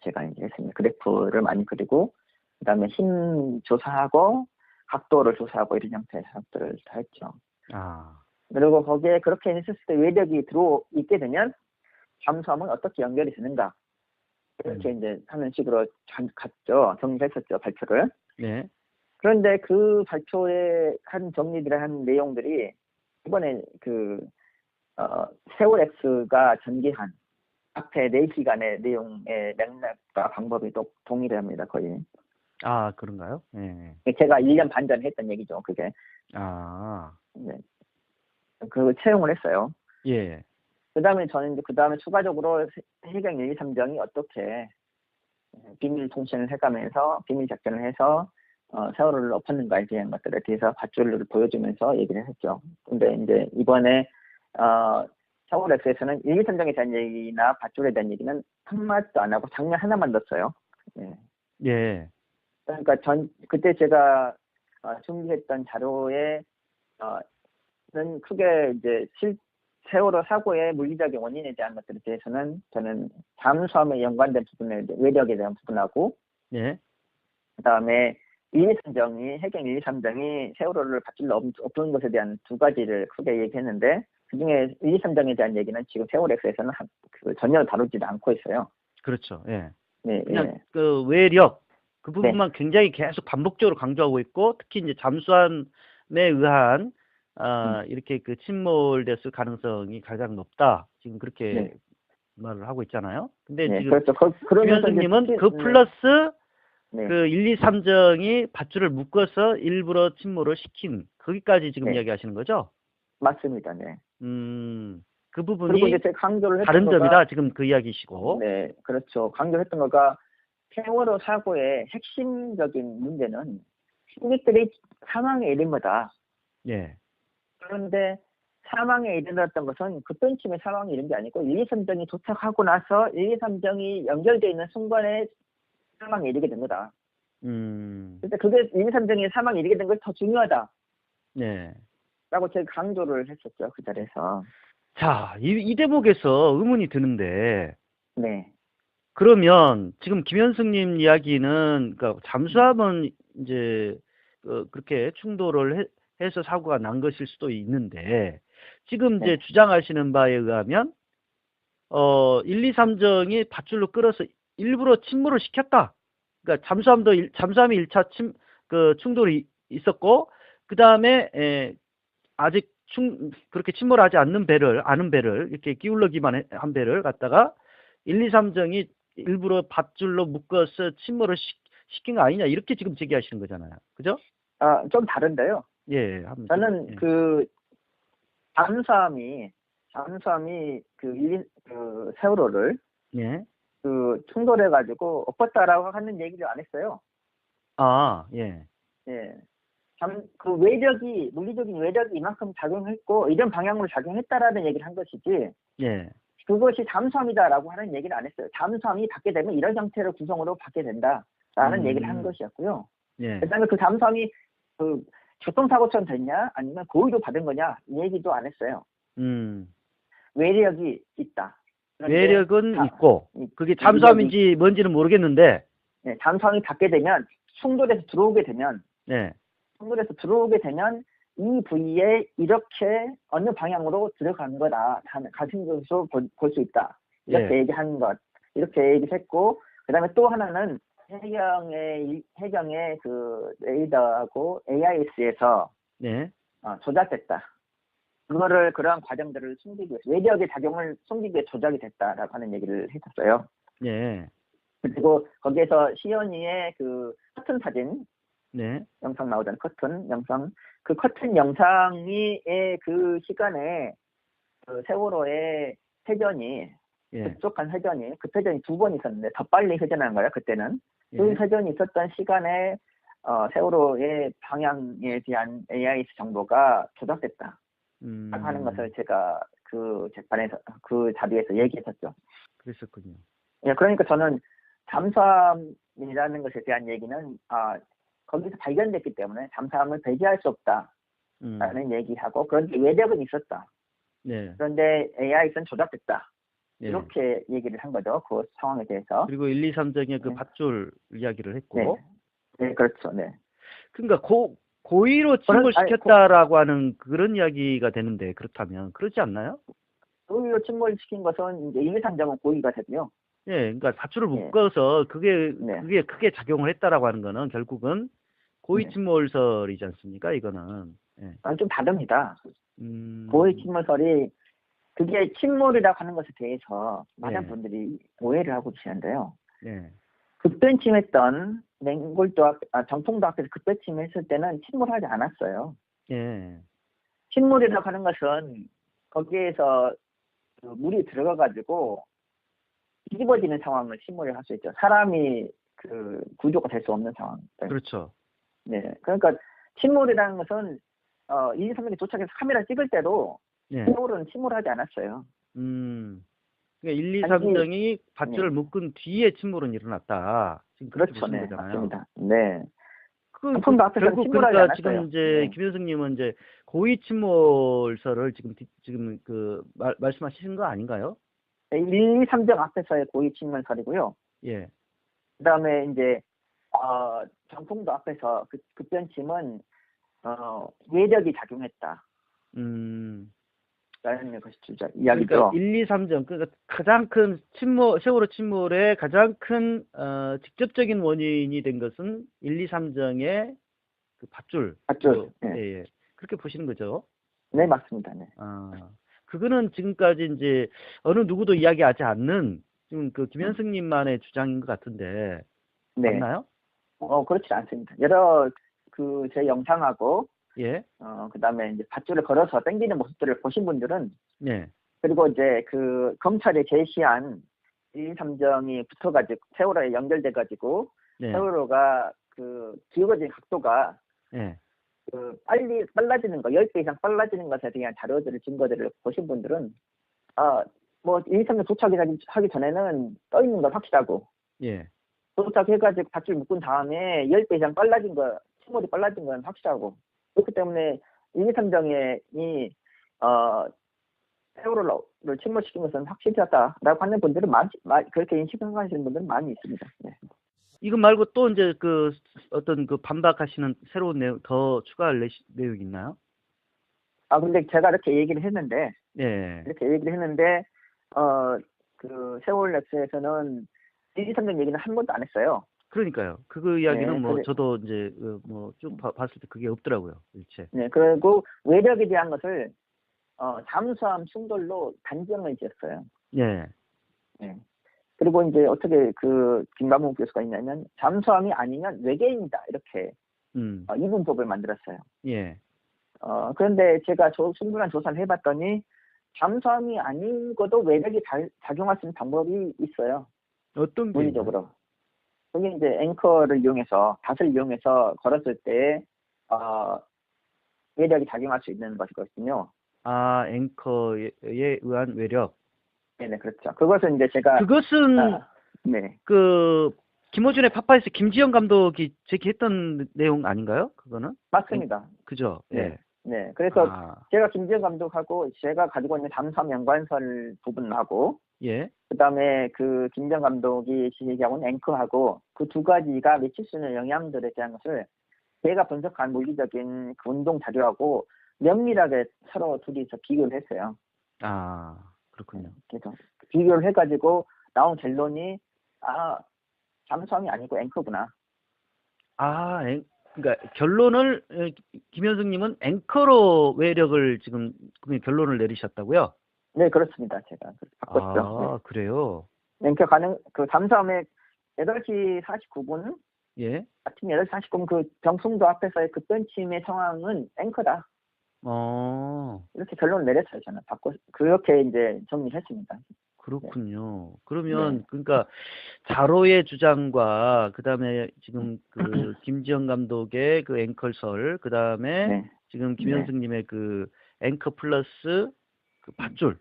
제가 이제 했습니다. 그래프를 많이 그리고 그다음에 힘 조사하고 각도를 조사하고 이런 형태의 사업들을 다 했죠. 그리고 거기에 그렇게 했을 때 외력이 들어있게 되면 잠수함은 어떻게 연결이 되는가 이렇게 이제 하는 식으로 갔죠. 정리했었죠 발표를. 네. 그런데 그 발표에 한 정리들의 한 내용들이 이번에 그 세월X가 전개한 앞에 4시간의 내용의 맥락과 방법이 또 동일합니다, 거의. 그런가요? 예. 제가 1년 반 전에 했던 얘기죠, 그게. 네. 그 채용을 했어요. 예. 저는 이제 그 다음에 추가적으로 해경 1, 2, 3정이 어떻게 비밀 통신을 해가면서 비밀 작전을 해서 세월호를 엎었는가에 대한 것들에 대해서 밧줄을 보여주면서 얘기를 했죠. 근데 이제 이번에 세월호에서는 1, 2, 3정에 대한 얘기나 밧줄에 대한 얘기는 한마디도 안 하고 장면 하나만 넣었어요. 예. 예. 그러니까 그때 제가 준비했던 자료에 는 크게 이제 세월호 사고의 물리적인 원인에 대한 것들에 대해서는 저는 잠수함에 연관된 부분에 외력에 대한 부분하고 예. 그다음에 1, 2, 3정이 해경 1, 2, 3정이 세월호를 밧줄로 엎은 것에 대한 두 가지를 크게 얘기했는데 그중에 1, 2, 3정에 대한 얘기는 지금 세월호에서는 전혀 다루지도 않고 있어요. 그렇죠. 예. 네, 그냥 예. 그 외력 그 부분만 굉장히 계속 반복적으로 강조하고 있고 특히 이제 잠수함에 의한 이렇게 그 침몰됐을 가능성이 가장 높다. 지금 그렇게 말을 하고 있잖아요. 근데 지금 그렇죠. 김현수님은 그 플러스 네. 그 1, 2, 3정이 밧줄을 묶어서 일부러 침몰을 시킨 거기까지 지금 이야기하시는 거죠? 맞습니다. 네. 그 부분이 그리고 이제 제가 강조를 했던 다른 거가, 점이다. 지금 그 이야기시고. 네, 그렇죠. 강조했던 거가 세월호 사고의 핵심적인 문제는 승객들이 사망에 이른 거다. 예. 그런데 사망에 이르렀던 것은 급변침에 사망에 이른 게 아니고 1, 2, 3정이 도착하고 나서 1, 2, 3정이 연결되어 있는 순간에 사망에 이르게 된 거다. 근데 그게 1, 2, 3정이 사망에 이르게 된 것이 더 중요하다. 네. 라고 제가 강조를 했었죠. 그 자리에서. 자, 이 대목에서 의문이 드는데. 네. 그러면 지금 김현승님 이야기는 그러니까 잠수함은 이제 그렇게 충돌을 해서 사고가 난 것일 수도 있는데 지금 이제 주장하시는 바에 의하면 1, 2, 3정이 밧줄로 끌어서 일부러 침몰을 시켰다. 그러니까 잠수함이 1차 충돌이 있었고 그다음에 아직 그렇게 침몰하지 않는 아는 배를 이렇게 기울러기만 한 배를 갖다가 1, 2, 3정이 일부러 밧줄로 묶어서 침몰을 시킨 거 아니냐 이렇게 지금 제기하시는 거잖아요. 그죠? 좀 다른데요. 예. 저는 그 잠수함이 그 세월호를 그 충돌해 가지고 엎었다라고 하는 얘기를 안 했어요. 예. 예. 그 외력이 물리적인 외력이 이만큼 작용했고 이런 방향으로 작용했다라는 얘기를 한 것이지. 예. 그것이 잠수함이다라고 하는 얘기를 안 했어요. 잠수함이 받게 되면 이런 형태로 구성으로 받게 된다라는 얘기를 한 것이었고요. 예. 그다음에 그 잠수함이 그 교통사고처럼 됐냐 아니면 고의로 받은 거냐 이 얘기도 안 했어요. 외력이 있다. 외력은 있고 그게 잠수함인지 뭔지는 모르겠는데 잠수함이 받게 되면 충돌해서 들어오게 되면 이 부위에 이렇게 어느 방향으로 들어간 거다. 같은 것으로 볼 수 있다. 이렇게 예. 얘기한 것. 이렇게 얘기했고, 그 다음에 또 하나는 해경의 그 레이더하고 AIS에서 네. 조작됐다. 그거를 그러한 과정들을 숨기기 위해서 외력의 작용을 숨기기 위해 조작이 됐다라고 하는 얘기를 했었어요. 예. 그리고 거기에서 시연이의 그 커튼 사진 네. 영상 나오잖아요. 커튼 영상. 그 커튼 영상이 그 시간에 그 세월호의 회전이 예. 급속한 회전이 회전이 2번 있었는데 더 빨리 회전한 거예요. 그때는 그 예. 회전이 있었던 시간에 세월호의 방향에 대한 AIS 정보가 조작됐다. 하는 것을 제가 그 재판에서 그 자리에서 얘기했었죠. 그랬었군요. 예, 그러니까 저는 잠수함이라는 것에 대한 얘기는 거기서 발견됐기 때문에 잠수함을 배제할 수 없다라는 얘기하고 그런데 외력은 있었다. 네. 그런데 AIS는 조작됐다. 네. 이렇게 얘기를 한 거죠. 그 상황에 대해서. 그리고 1, 2, 3정의 그 네. 밧줄 이야기를 했고. 네. 네, 그렇죠. 네. 그러니까 고의로 침몰시켰다라고 하는 그런 이야기가 되는데 그렇다면 그렇지 않나요? 고의로 침몰시킨 것은 이제 1, 2, 3정은 고의가 되고요. 예, 그러니까 밧줄을 네. 묶어서 그게 네. 크게 작용을 했다라고 하는 거는 결국은 고의 네. 침몰설이지 않습니까? 이거는. 예. 좀 다릅니다. 고의 침몰설이 그게 침몰이라고 하는 것에 대해서 많은 네. 분들이 오해를 하고 계시는데요. 네. 급변침했던 맹골도 정통도 앞에서 급변침했을 때는 침몰하지 않았어요. 예. 침몰이라고 하는 것은 거기에서 그 물이 들어가가지고 뒤집어지는 상황을 침몰을 할 수 있죠. 사람이 그 구조가 될 수 없는 상황. 그렇죠. 네. 그러니까 침몰이라는 것은 1, 2, 3명이 도착해서 카메라 찍을 때도 예. 침몰은 침몰하지 않았어요. 그러니까 1, 2, 3정이 밧줄을 네. 묶은 뒤에 침몰은 일어났다. 지금 그렇게 그렇죠. 보시는 네. 거잖아요. 맞습니다. 네. 결국 그러니까 지금 이제 네. 김 교수님은 이제 고의 침몰설을 지금 그 말씀하시는 거 아닌가요? 1, 2, 3정 앞에서의 고의 침몰설이고요. 예. 그다음에 이제 정통도 앞에서 그 급변침은 외력이 작용했다. 라는 것이 이야기죠. 그러니까 1, 2, 3정 그러니까 가장 큰 세월호 침몰의 가장 큰 직접적인 원인이 된 것은 1, 2, 3정의 그 밧줄. 네. 예, 예. 그렇게 보시는 거죠? 네, 맞습니다. 네. 그거는 지금까지 이제 어느 누구도 이야기하지 않는 지금 그 김현승님만의 주장인 것 같은데 네. 맞나요? 그렇지 않습니다. 여러 제 영상하고 예. 그다음에 이제 밧줄을 걸어서 당기는 모습들을 보신 분들은 네. 그리고 이제 그 검찰이 제시한 1, 2, 3정이 붙어가지고 세월호에 연결돼가지고 네. 세월호가 그 기울어진 각도가 네. 그 빨라지는 거 10배 이상 빨라지는 것에 대한 자료들을 증거들을 보신 분들은 1, 2, 3정 도착하기 전에는 떠 있는 건 확실하고 예. 도착해가지고 밧줄 묶은 다음에 10배 이상 침몰이 빨라진 건 확실하고 그렇기 때문에 1, 2, 3정이 세월호를 침몰시킨 것은 확실하다라고 하는 분들은 그렇게 인식하시는 분들은 많이 있습니다. 네. 이거 말고 또 이제 그 어떤 그 반박하시는 새로운 내용 더 추가할 내용이 있나요? 근데 제가 이렇게 얘기를 했는데 네. 그 세월 랩스에서는 1, 2, 3정 얘기는 한 번도 안 했어요. 그러니까요. 그 이야기는 네, 저도 이제 뭐 쭉 봤을 때 그게 없더라고요. 일체. 네, 그리고 외력에 대한 것을 잠수함 충돌로 단정을 지었어요. 예. 네. 그리고 이제 어떻게 그 김감욱 교수가 있냐면 잠수함이 아니면 외계인이다 이렇게 이분법을 만들었어요. 예. 그런데 제가 충분한 조사를 해봤더니 잠수함이 아닌 것도 외력이 작용할 수 있는 방법이 있어요. 어떤 게 물리적으로. 그게 이제 앵커를 이용해서 닷을 이용해서 걸었을 때 외력이 작용할 수 있는 것이거든요. 앵커에 의한 외력. 네네, 그렇죠. 그것은 이제 그것은 네. 그 김호준의 파파에서 김지영 감독이 제기했던 내용 아닌가요? 그거는? 맞습니다. 그죠? 네. 예. 네. 그래서 제가 김지영 감독하고 제가 가지고 있는 잠수함 연관설 부분하고 예. 그다음에 그 김지영 감독이 제기하고 있는 앵커하고 그 두 가지가 미칠 수 있는 영향들에 대한 것을 제가 분석한 물리적인 그 운동 자료하고 면밀하게 서로 둘이서 비교를 했어요. 아, 그렇군요. 그래서 비교를 해가지고 나온 결론이 잠수함이 아니고 앵커구나. 아, 그러니까 결론을 김현승님은 앵커로 외력을 지금 결론을 내리셨다고요? 네, 그렇습니다. 제가 바꿨죠. 아, 그래요? 네. 앵커 그 잠수함에 8시 49분, 예. 아침 8시 49분 그 병풍도 앞에서의 그 벤침의 상황은 앵커다. 어, 이렇게 결론을 내렸어요. 저는 그렇게 이제 정리했습니다. 그렇군요. 네. 그러면 그러니까 자로의 주장과 그다음에 지금 그 김지영 감독의 그 앵커설, 그다음에 네. 지금 김현승님의 그 앵커 플러스 그 밧줄.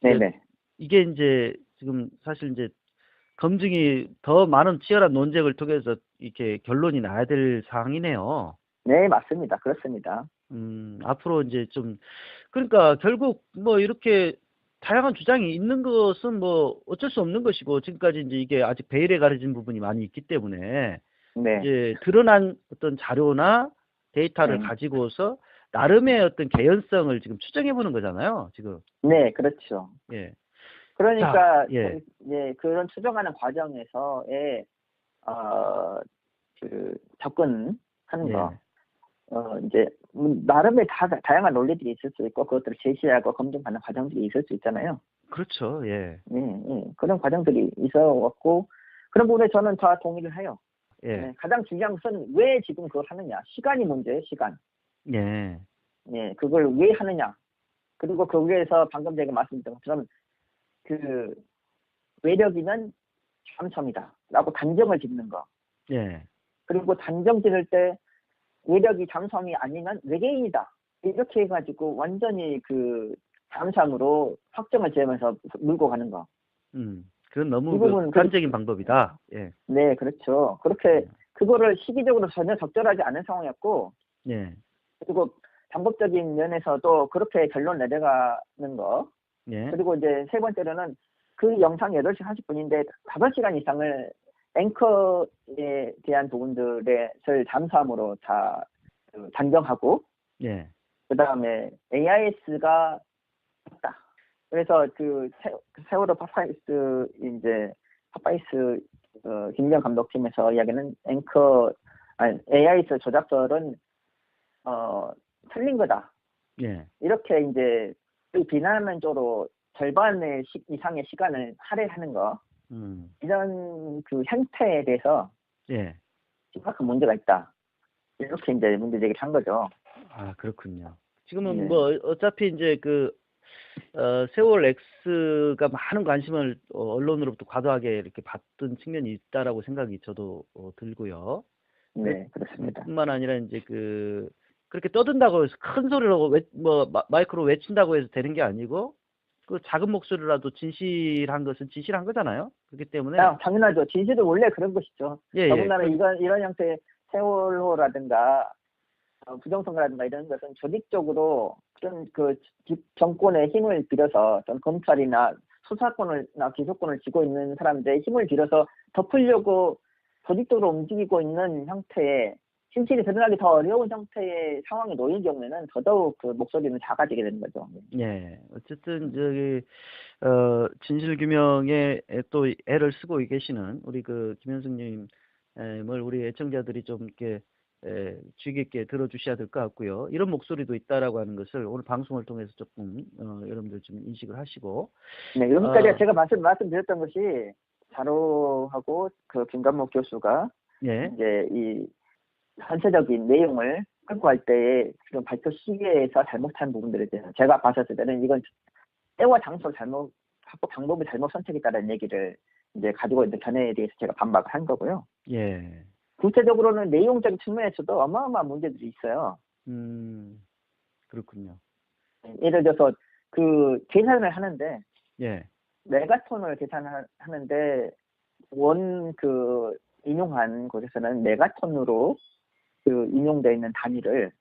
네네. 이게 이제 지금 사실 이제 검증이 더 많은 치열한 논쟁을 통해서 이렇게 결론이 나야 될 사항이네요. 네, 맞습니다. 그렇습니다. 앞으로 이제 좀, 그러니까 결국 뭐 이렇게 다양한 주장이 있는 것은 뭐 어쩔 수 없는 것이고, 지금까지 이제 이게 아직 베일에 가려진 부분이 많이 있기 때문에, 네. 이제 드러난 어떤 자료나 데이터를 가지고서 나름의 어떤 개연성을 지금 추정해 보는 거잖아요, 지금. 네, 그렇죠. 예. 그러니까 자, 예. 그런 추정하는 과정에서의 그 접근하는 예. 거, 이제 나름의 다양한 논리들이 있을 수 있고 그것들을 제시하고 검증하는 과정들이 있을 수 있잖아요. 그렇죠, 예. 그런 과정들이 있어왔고 그런 부분에 저는 다 동의를 해요. 예. 가장 중요한 것은 왜 지금 그걸 하느냐, 시간이 문제예요, 시간. 예. 그걸 왜 하느냐. 그리고 거기에서 방금 제가 말씀드린 것처럼 그 외력이는 잠수함이다라고 단정을 짓는 거. 예. 그리고 단정 지을 때 외력이 잠수함이 아니면 외계인이다. 이렇게 해가지고 완전히 그 잠수함으로 확정을 지으면서 물고 가는 거. 그건 너무 부분 극단적인 방법이다. 예. 네, 그렇죠. 그렇게 그거를 시기적으로 전혀 적절하지 않은 상황이었고, 예. 그리고 방법적인 면에서도 그렇게 결론 내려가는 거. 예. 그리고 이제 세 번째로는 그 영상 8시 40분인데 5시간 이상을 앵커에 대한 부분들을 잠수함으로 다 단정하고, 예. 그 다음에 AIS가 없다. 그래서 그 세월호 파파이스 김경 감독팀에서 이야기는 AIS 조작설은 틀린 거다. 예. 이렇게 이제 비난하는 쪽으로 절반의 이상의 시간을 할애하는 거. 이런 그 행태에 대해서 예. 심각한 문제가 있다. 이렇게 이제 문제 제기를 한 거죠. 아, 그렇군요. 지금은 뭐 어차피 이제 그 세월 X가 많은 관심을 언론으로부터 과도하게 이렇게 받던 측면이 있다라고 생각이 저도 들고요. 네, 그렇습니다. 뿐만 아니라 이제 그렇게 떠든다고 해서 큰 소리로 마이크로 외친다고 해서 되는 게 아니고 그 작은 목소리라도 진실한 것은 진실한 거잖아요. 그렇기 때문에 당연하죠. 진실은 원래 그런 것이죠. 더군다나 이런 형태의 세월호라든가 부정선거라든가 이런 것은 조직적으로 그런 그 정권의 힘을 빌어서 어떤 검찰이나 수사권이나 기소권을 쥐고 있는 사람들의 힘을 빌어서 덮으려고 조직적으로 움직이고 있는 형태의 진실이 드러나기 더 어려운 형태의 상황에 놓인 경우에는 더더욱 그 목소리는 작아지게 되는 거죠. 예. 어쨌든 진실 규명에 또 애를 쓰고 계시는 우리 그 김현승님을 우리 애청자들이 좀 이렇게 주의 깊게 들어주셔야 될 것 같고요. 이런 목소리도 있다라고 하는 것을 오늘 방송을 통해서 조금 여러분들 좀 인식을 하시고. 네, 그러니까 제가 말씀드렸던 것이 자로하고 그 김관목 교수가 이제 이 전체적인 내용을 끌고갈 때의 그런 발표 시기에서 잘못한 부분들에 대해서 제가 봤었을 때는 이건 때와 장소 합법 방법을 잘못 선택했다는 얘기를 이제 가지고 있는 견해에 대해서 제가 반박을 한 거고요. 예. 구체적으로는 내용적인 측면에서도 어마어마한 문제들이 있어요. 그렇군요. 예를 들어서 그 계산을 하는데 메가톤을 계산하는데 그 인용한 곳에서는 메가톤으로 그 인용되어 있는 단위를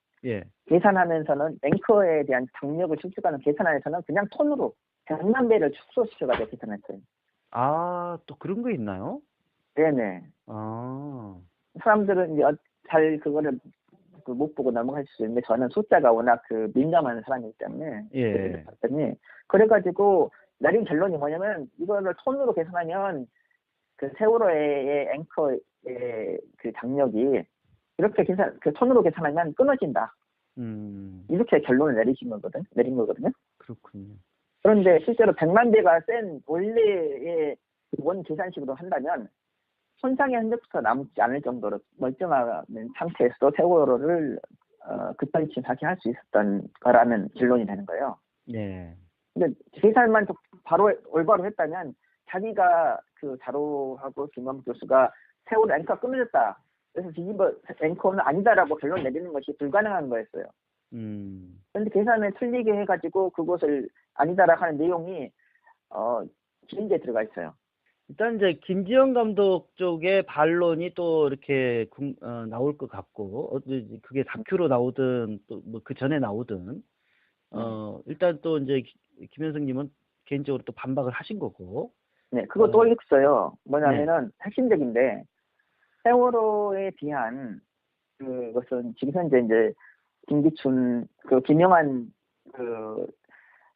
계산하면서는 앵커에 대한 장력을 축소하는 계산안에서는 그냥 톤으로 100만 배를 축소시켜가지고 계산했어요. 아, 또 그런 거 있나요? 네네. 아. 사람들은 이제 잘 그거를 그 못 보고 넘어갈 수 있는데 저는 숫자가 워낙 그 민감한 사람이기 때문에 예. 봤더니 그래가지고 내린 결론이 뭐냐면 이거를 톤으로 계산하면 그 세월호의 앵커의 그 장력이 이렇게 그 톤으로 계산하면 끊어진다. 이렇게 결론을 내린 거거든요. 그렇군요. 그런데 실제로 100만 대가 센 원래의 원 계산식으로 한다면 손상의 흔적부터 남지 않을 정도로 멀쩡한 상태에서도 세월호를 급발진 진하게 할 수 있었던 거라는 결론이 되는 거예요. 네. 근데 계산만 바로 올바로 했다면 자기가 그 자로하고 김광석 교수가 세월호 앵커가 끊어졌다. 그래서 뒤집어 앵커는 아니다라고 결론 내리는 것이 불가능한 거였어요. 그런데 계산을 틀리게 해가지고 그것을 아니다라고 하는 내용이 길게 들어가 있어요. 일단 이제 김지영 감독 쪽의 반론이 또 이렇게 나올 것 같고, 그게 다큐로 나오든 또 뭐 그 전에 나오든, 일단 또 이제 김현승님은 개인적으로 또 반박을 하신 거고. 네, 그거 또 있어요. 뭐냐면은 핵심적인데 세월호에 비한 그것은 지금 현재 이제 김기춘 김영한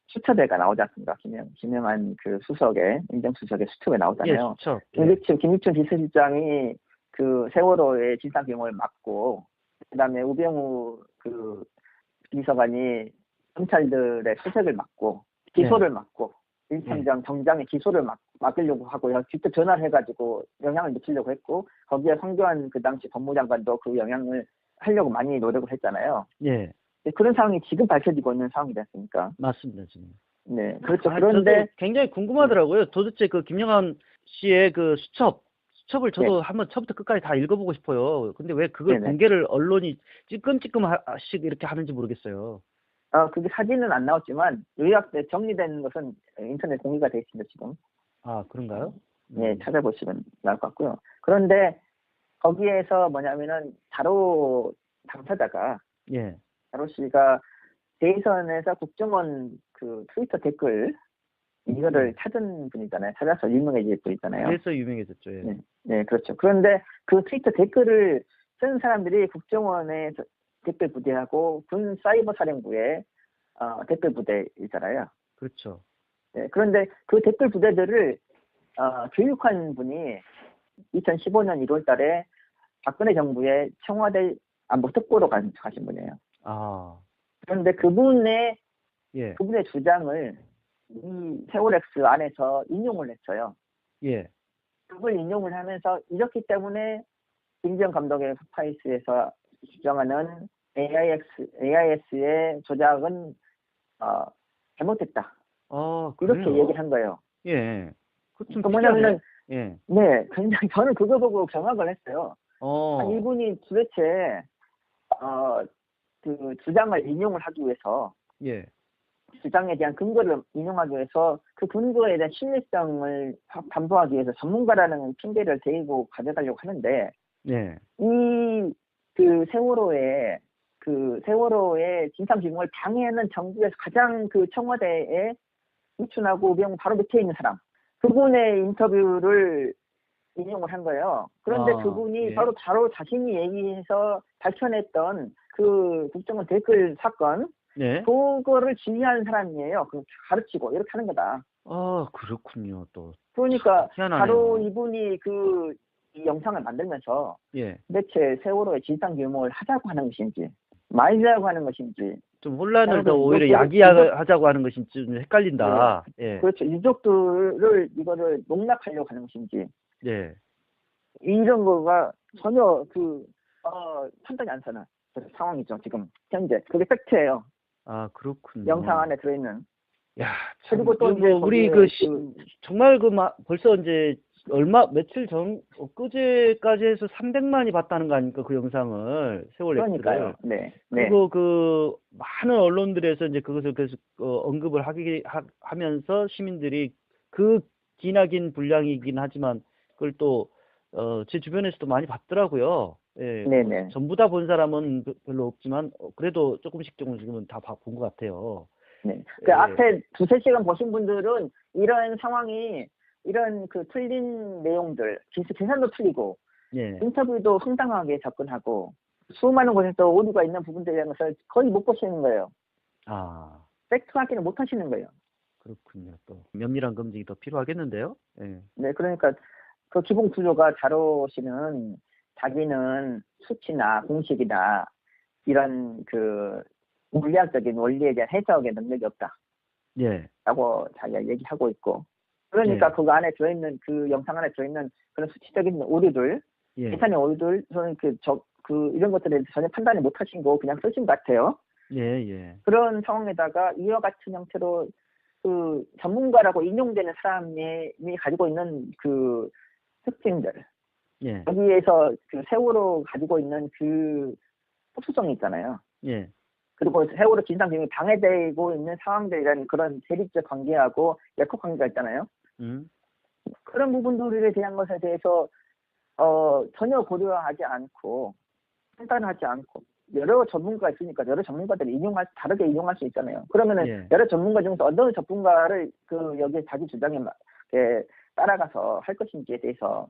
수첩회가 나오지 않습니까? 김영한 그 수석의 민정수석의 수첩에 나오잖아요. 예, 수첩. 김기춘 비서실장이 그 세월호의 진상규명을 맡고 그다음에 우병우 그 비서관이 경찰들의 수색을 맡고 기소를 맡고 일청장 정장의 기소를 맡으려고 하고 직접 전화를 해가지고 영향을 미치려고 했고 거기에 황교안 그 당시 법무장관도 그 영향을 하려고 많이 노력을 했잖아요. 예. 그런 상황이 지금 밝혀지고 있는 상황이 됐으니까. 맞습니다, 지금. 네, 그렇죠. 그런데 굉장히 궁금하더라고요. 도대체 그 김영한 씨의 그 수첩을 저도 한번 처음부터 끝까지 다 읽어보고 싶어요. 근데 왜 그걸 공개를 언론이 찌끔찌끔씩 이렇게 하는지 모르겠어요. 그게 사진은 안 나왔지만 요약돼 정리된 것은 인터넷 공개가 되어 있습니다, 지금. 아, 그런가요? 네, 찾아보시면 나올 것 같고요. 그런데 거기에서 뭐냐면은 자로 당사자가 자로 씨가 대선에서 국정원 그 트위터 댓글 이거를 찾은 분이잖아요. 찾아서 유명해질 분이잖아요. 그래서 유명해졌죠. 예. 네, 그렇죠. 그런데 그 트위터 댓글을 쓴 사람들이 국정원의 댓글 부대하고 군 사이버 사령부의 댓글 부대이잖아요. 그렇죠. 네, 그런데 그 댓글 부대들을 교육한 분이 2015년 1월 달에 박근혜 정부의 청와대 안보특보로 가신 분이에요. 그런데 그분의 주장을 이 세월엑스 안에서 인용을 했어요. 그걸 인용을 하면서 이렇기 때문에 김지영 감독의 스파이스에서 주장하는 AIS의 조작은 잘못됐다. 이렇게 얘기를 한 거예요. 예. 그 뭐냐면은 네, 굉장히 저는 그거 보고 경악을 했어요. 아니, 이분이 도대체 그 주장을 인용을 하기 위해서 주장에 대한 근거를 인용하기 위해서 그 근거에 대한 신뢰성을 담보하기 위해서 전문가라는 핑계를 대고 가져가려고 하는데 이 그 세월호의 진상규명을 방해하는 정부에서 가장 그 청와대에 이춘하고 우병우 바로 밑에 있는 사람 그분의 인터뷰를 인용을 한 거예요. 그런데 그분이 바로 자신이 얘기해서 밝혀냈던 그 국정원 댓글 사건 그거를 지휘하는 사람이에요. 그 가르치고 이렇게 하는 거다. 그렇군요. 또 그러니까 희한하네요. 바로 이분이 이 영상을 만들면서 도대체 세월호의 진상규명을 하자고 하는 것인지 말자고 하는 것인지 좀 혼란을 더 오히려 야기하자고 하는 것인지 좀 헷갈린다. 그렇죠. 유족들을 이거를 농락하려고 하는 것인지 이런 거가 전혀 판단이 안 서는 상황이죠. 지금 현재 그게 팩트예요. 그렇군요. 영상 안에 들어있는. 그리고 또 이제 우리 정말 벌써 이제 며칠 전 엊그제까지 해서 300만이 봤다는 거 아닙니까? 그 영상을 세월 그러니까요. 그리고 많은 언론들에서 이제 그것을 계속 언급을 하면서 시민들이 그 기나긴 분량이긴 하지만 그걸 또 제 주변에서도 많이 봤더라고요. 전부 다 본 사람은 별로 없지만 그래도 조금씩은 다 본 것 같아요. 그 앞에 2-3시간 보신 분들은 이런 상황이 이런 그 틀린 내용들, 계산도 틀리고 인터뷰도 황당하게 접근하고 수많은 곳에서 오류가 있는 부분들에 대한 것을 거의 못 보시는 거예요. 아, 팩트 확인을 못 하시는 거예요. 그렇군요. 또 면밀한 검증이 더 필요하겠는데요. 예. 네, 그러니까 그 기본 구조가 자료시는 자기는 수치나 공식이나 이런 그 물리학적인 원리에 대한 해석의 능력이 없다. 예. 라고 자기가 얘기하고 있고. 그러니까 예. 그 안에 들어있는, 그 영상 안에 들어있는 그런 수치적인 오류들, 예. 계산의 오류들, 저는 이런 것들에 대해서 전혀 판단을 못 하신 거 그냥 쓰신 것 같아요. 예. 예. 그런 상황에다가 이와 같은 형태로 그 전문가라고 인용되는 사람이 가지고 있는 그 특징들, 예. 여기에서 그 세월호 가지고 있는 그 특수성이 있잖아요. 예. 그리고 세월호 진상규명이 방해되고 있는 상황들이라는 그런 대립적 관계하고 역학 관계가 있잖아요. 그런 부분들에 대한 것에 대해서 전혀 고려하지 않고 판단하지 않고 여러 전문가가 있으니까 여러 전문가들이 다르게 인용할 수 있잖아요. 그러면은 예. 여러 전문가 중에서 어떤 전문가를 그 여기에 자기 주장에 따라가서 할 것인지에 대해서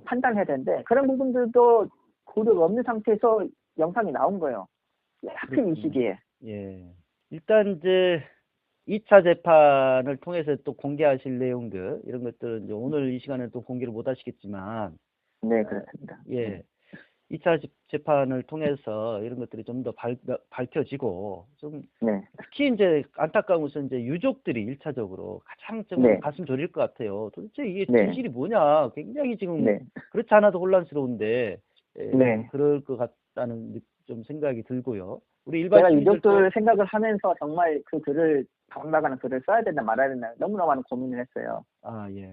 판단해야 되는데 그런 부분들도 고려가 없는 상태에서 영상이 나온 거예요. 하필 이 시기에. 예. 일단 이제 2차 재판을 통해서 또 공개하실 내용들 이런 것들은 이제 오늘 이 시간에 또 공개를 못 하시겠지만 네, 그렇습니다. 예. 2차 재판을 통해서 이런 것들이 좀 더 밝혀지고 좀 네. 특히 이제 안타까운 것은 이제 유족들이 1차적으로 가장 좀 네. 가슴 졸일 것 같아요. 도대체 이게 네. 진실이 뭐냐? 굉장히 지금 네. 그렇지 않아도 혼란스러운데 네. 그럴 것 같다는 좀 생각이 들고요. 우리 일반 제가 시민들도 유족들 생각을 하면서 정말 그 글을 반박하는 글을 써야 된다 말아야 된다 너무나 많은 고민을 했어요. 아, 예.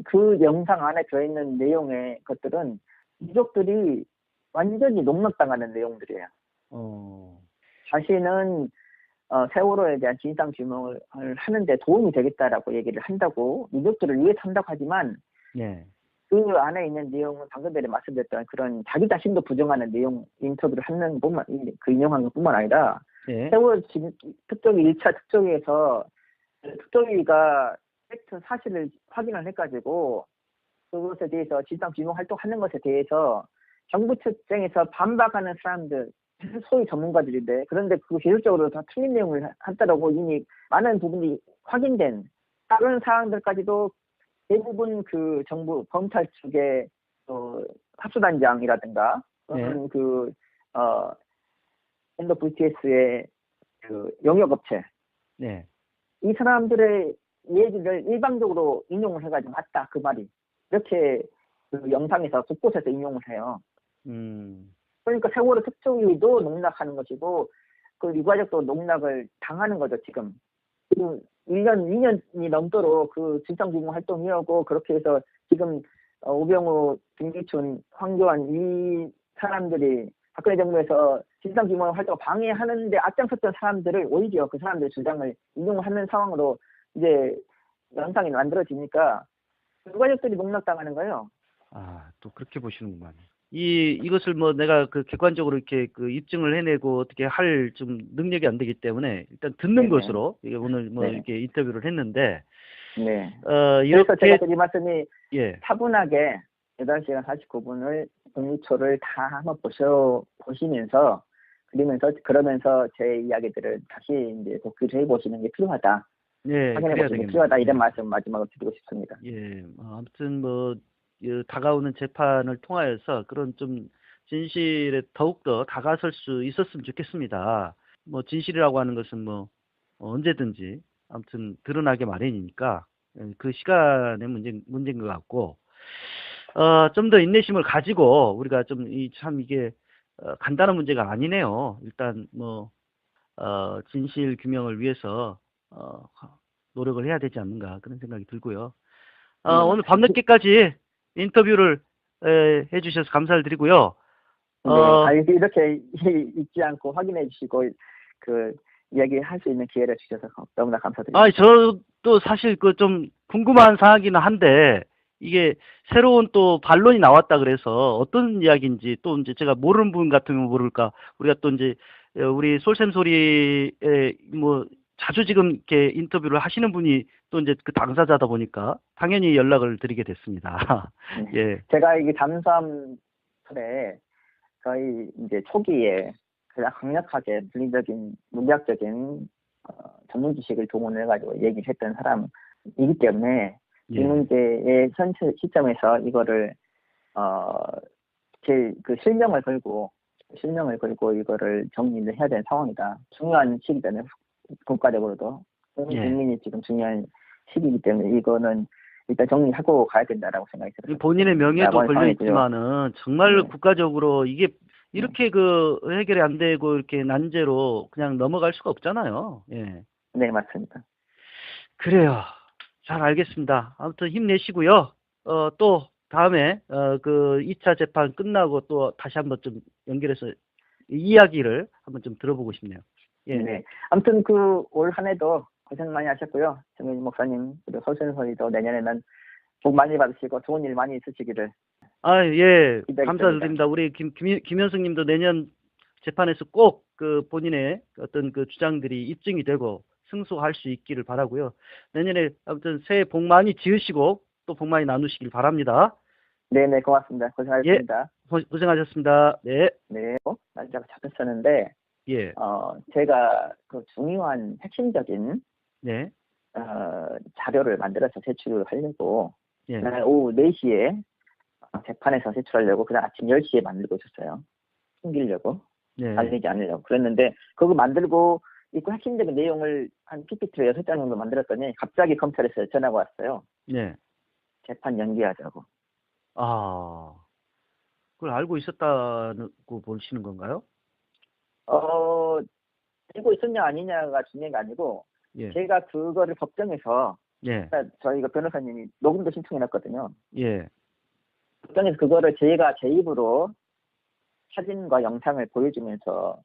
그 영상 안에 들어있는 내용의 것들은 유족들이 완전히 농락당하는 내용들이에요. 자신은 세월호에 대한 진상규명을 하는데 도움이 되겠다라고 얘기를 한다고 유족들을 위해서 한다고 하지만 예. 그 안에 있는 내용은 방금 전에 말씀드렸던 그런 자기 자신도 부정하는 내용 인터뷰를 하는 것만 그 인용한 것뿐만 아니라 예. 세월 특조위 1차 특조위에서 특조위가 팩트 사실을 확인을 해가지고 그것에 대해서 진상규명 활동하는 것에 대해서 정부 측정에서 반박하는 사람들 소위 전문가들인데 그런데 그 기술적으로 다 틀린 내용을 한다라고 이미 많은 부분이 확인된 다른 사항들까지도 대부분 그 정부 검찰 측의 합수단장이라든가 또는 그 NWTS의 그 용역업체 네. 이 사람들의 얘기를 일방적으로 인용을 해가지고 맞다 그 말이 이렇게 그 영상에서 곳곳에서 인용을 해요. 그러니까 세월호 특조위도 농락하는 것이고 그 유가족도 농락을 당하는 거죠 지금. 1년, 2년이 넘도록 그 진상규명 활동이었고 그렇게 해서 지금 우병우, 김기춘, 황교안 이 사람들이 박근혜 정부에서 진상규명 활동을 방해하는데 앞장섰던 사람들을 오히려 그 사람들의 주장을 인용하는 상황으로 이제 영상이 만들어지니까 유가족들이 농락당하는 거예요. 아, 또 그렇게 보시는구만. 이것을 뭐 내가 그 객관적으로 이렇게 그 입증을 해내고 어떻게 할 좀 능력이 안 되기 때문에 일단 듣는 네네. 것으로 이게 오늘 뭐 네네. 이렇게 인터뷰를 했는데 네. 이렇게 그래서 제가 드린 말씀이 예. 차분하게 8시간 49분을 공유초를 다 한번 보시면서 그러면서 제 이야기들을 다시 이제 독기를 해보시는 게 필요하다. 예, 확인해 그래야 보시는 게 되겠네요. 필요하다. 이런 예. 말씀 마지막으로 드리고 싶습니다. 예, 아무튼 뭐 다가오는 재판을 통하여서 그런 좀 진실에 더욱더 다가설 수 있었으면 좋겠습니다. 뭐 진실이라고 하는 것은 뭐 언제든지 아무튼 드러나게 마련이니까 그 시간의 문제인 것 같고 좀 더 인내심을 가지고 우리가 좀 참 이게 간단한 문제가 아니네요. 일단 뭐 진실 규명을 위해서 노력을 해야 되지 않는가 그런 생각이 들고요. 오늘 밤늦게까지 인터뷰를 해주셔서 감사를 드리고요. 이렇게 잊지 않고 확인해 주시고 그 이야기할 수 있는 기회를 주셔서 너무나 감사드립니다. 저도 사실 그 좀 궁금한 사항이긴 한데 이게 새로운 또 반론이 나왔다 그래서 어떤 이야기인지 또 이제 제가 모르는 부분 같으면 모를까 우리가 또 이제 우리 솔샘소리에 뭐 자주 지금 이렇게 인터뷰를 하시는 분이 또 이제 그 당사자다 보니까 당연히 연락을 드리게 됐습니다. 예. 제가 이게 잠수함에 거의 이제 초기에 가장 강력하게 물리적인, 물리학적인 전문 지식을 동원해가지고 얘기를 했던 사람이기 때문에 이 예. 문제의 현 시점에서 이거를 제 그 실명을 걸고 이거를 정리를 해야 되는 상황이다. 중요한 시기잖아요. 국가적으로도 온 예. 국민이 지금 중요한 시기이기 때문에 이거는 일단 정리하고 가야 된다라고 생각이 들어요. 본인의 명예도 걸려 있지만은 정말 네. 국가적으로 이게 이렇게 그 해결이 안 되고 이렇게 난제로 그냥 넘어갈 수가 없잖아요. 예. 네, 맞습니다. 그래요. 잘 알겠습니다. 아무튼 힘내시고요. 또 다음에 그 2차 재판 끝나고 또 다시 한번 좀 연결해서 이야기를 한번 좀 들어보고 싶네요. 예. 네. 아무튼 그 올 한 해도 고생 많이 하셨고요. 정민 목사님, 그리고 서순서리도 내년에는 복 많이 받으시고 좋은 일 많이 있으시기를. 아, 예. 기대하겠습니다. 감사드립니다. 우리 김현승 님도 내년 재판에서 꼭 그 본인의 어떤 그 주장들이 입증이 되고 승소할 수 있기를 바라고요. 내년에 아무튼 새해 복 많이 지으시고 또 복 많이 나누시길 바랍니다. 네네, 고맙습니다. 고생하셨습니다. 고생하셨습니다. 네. 네. 날짜가 잡혔었는데, 예. 제가 그 중요한 핵심적인 네. 자료를 만들어서 제출을 하려고 예. 그날 오후 4시에 재판에서 제출하려고 그날 아침 10시에 만들고 있었어요. 숨기려고, 네. 알리지 않으려고. 그랬는데 그거 만들고 있고 핵심적인 내용을 한 PPT로 6장 정도 만들었더니 갑자기 검찰에서 전화가 왔어요. 네. 재판 연기하자고. 아, 그걸 알고 있었다고 보시는 건가요? 알고 있었냐 아니냐가 중요한 게 아니고, 예. 제가 그거를 법정에서, 예. 저희가 변호사님이 녹음도 신청해놨거든요. 예. 법정에서 그거를 제가 제 입으로 사진과 영상을 보여주면서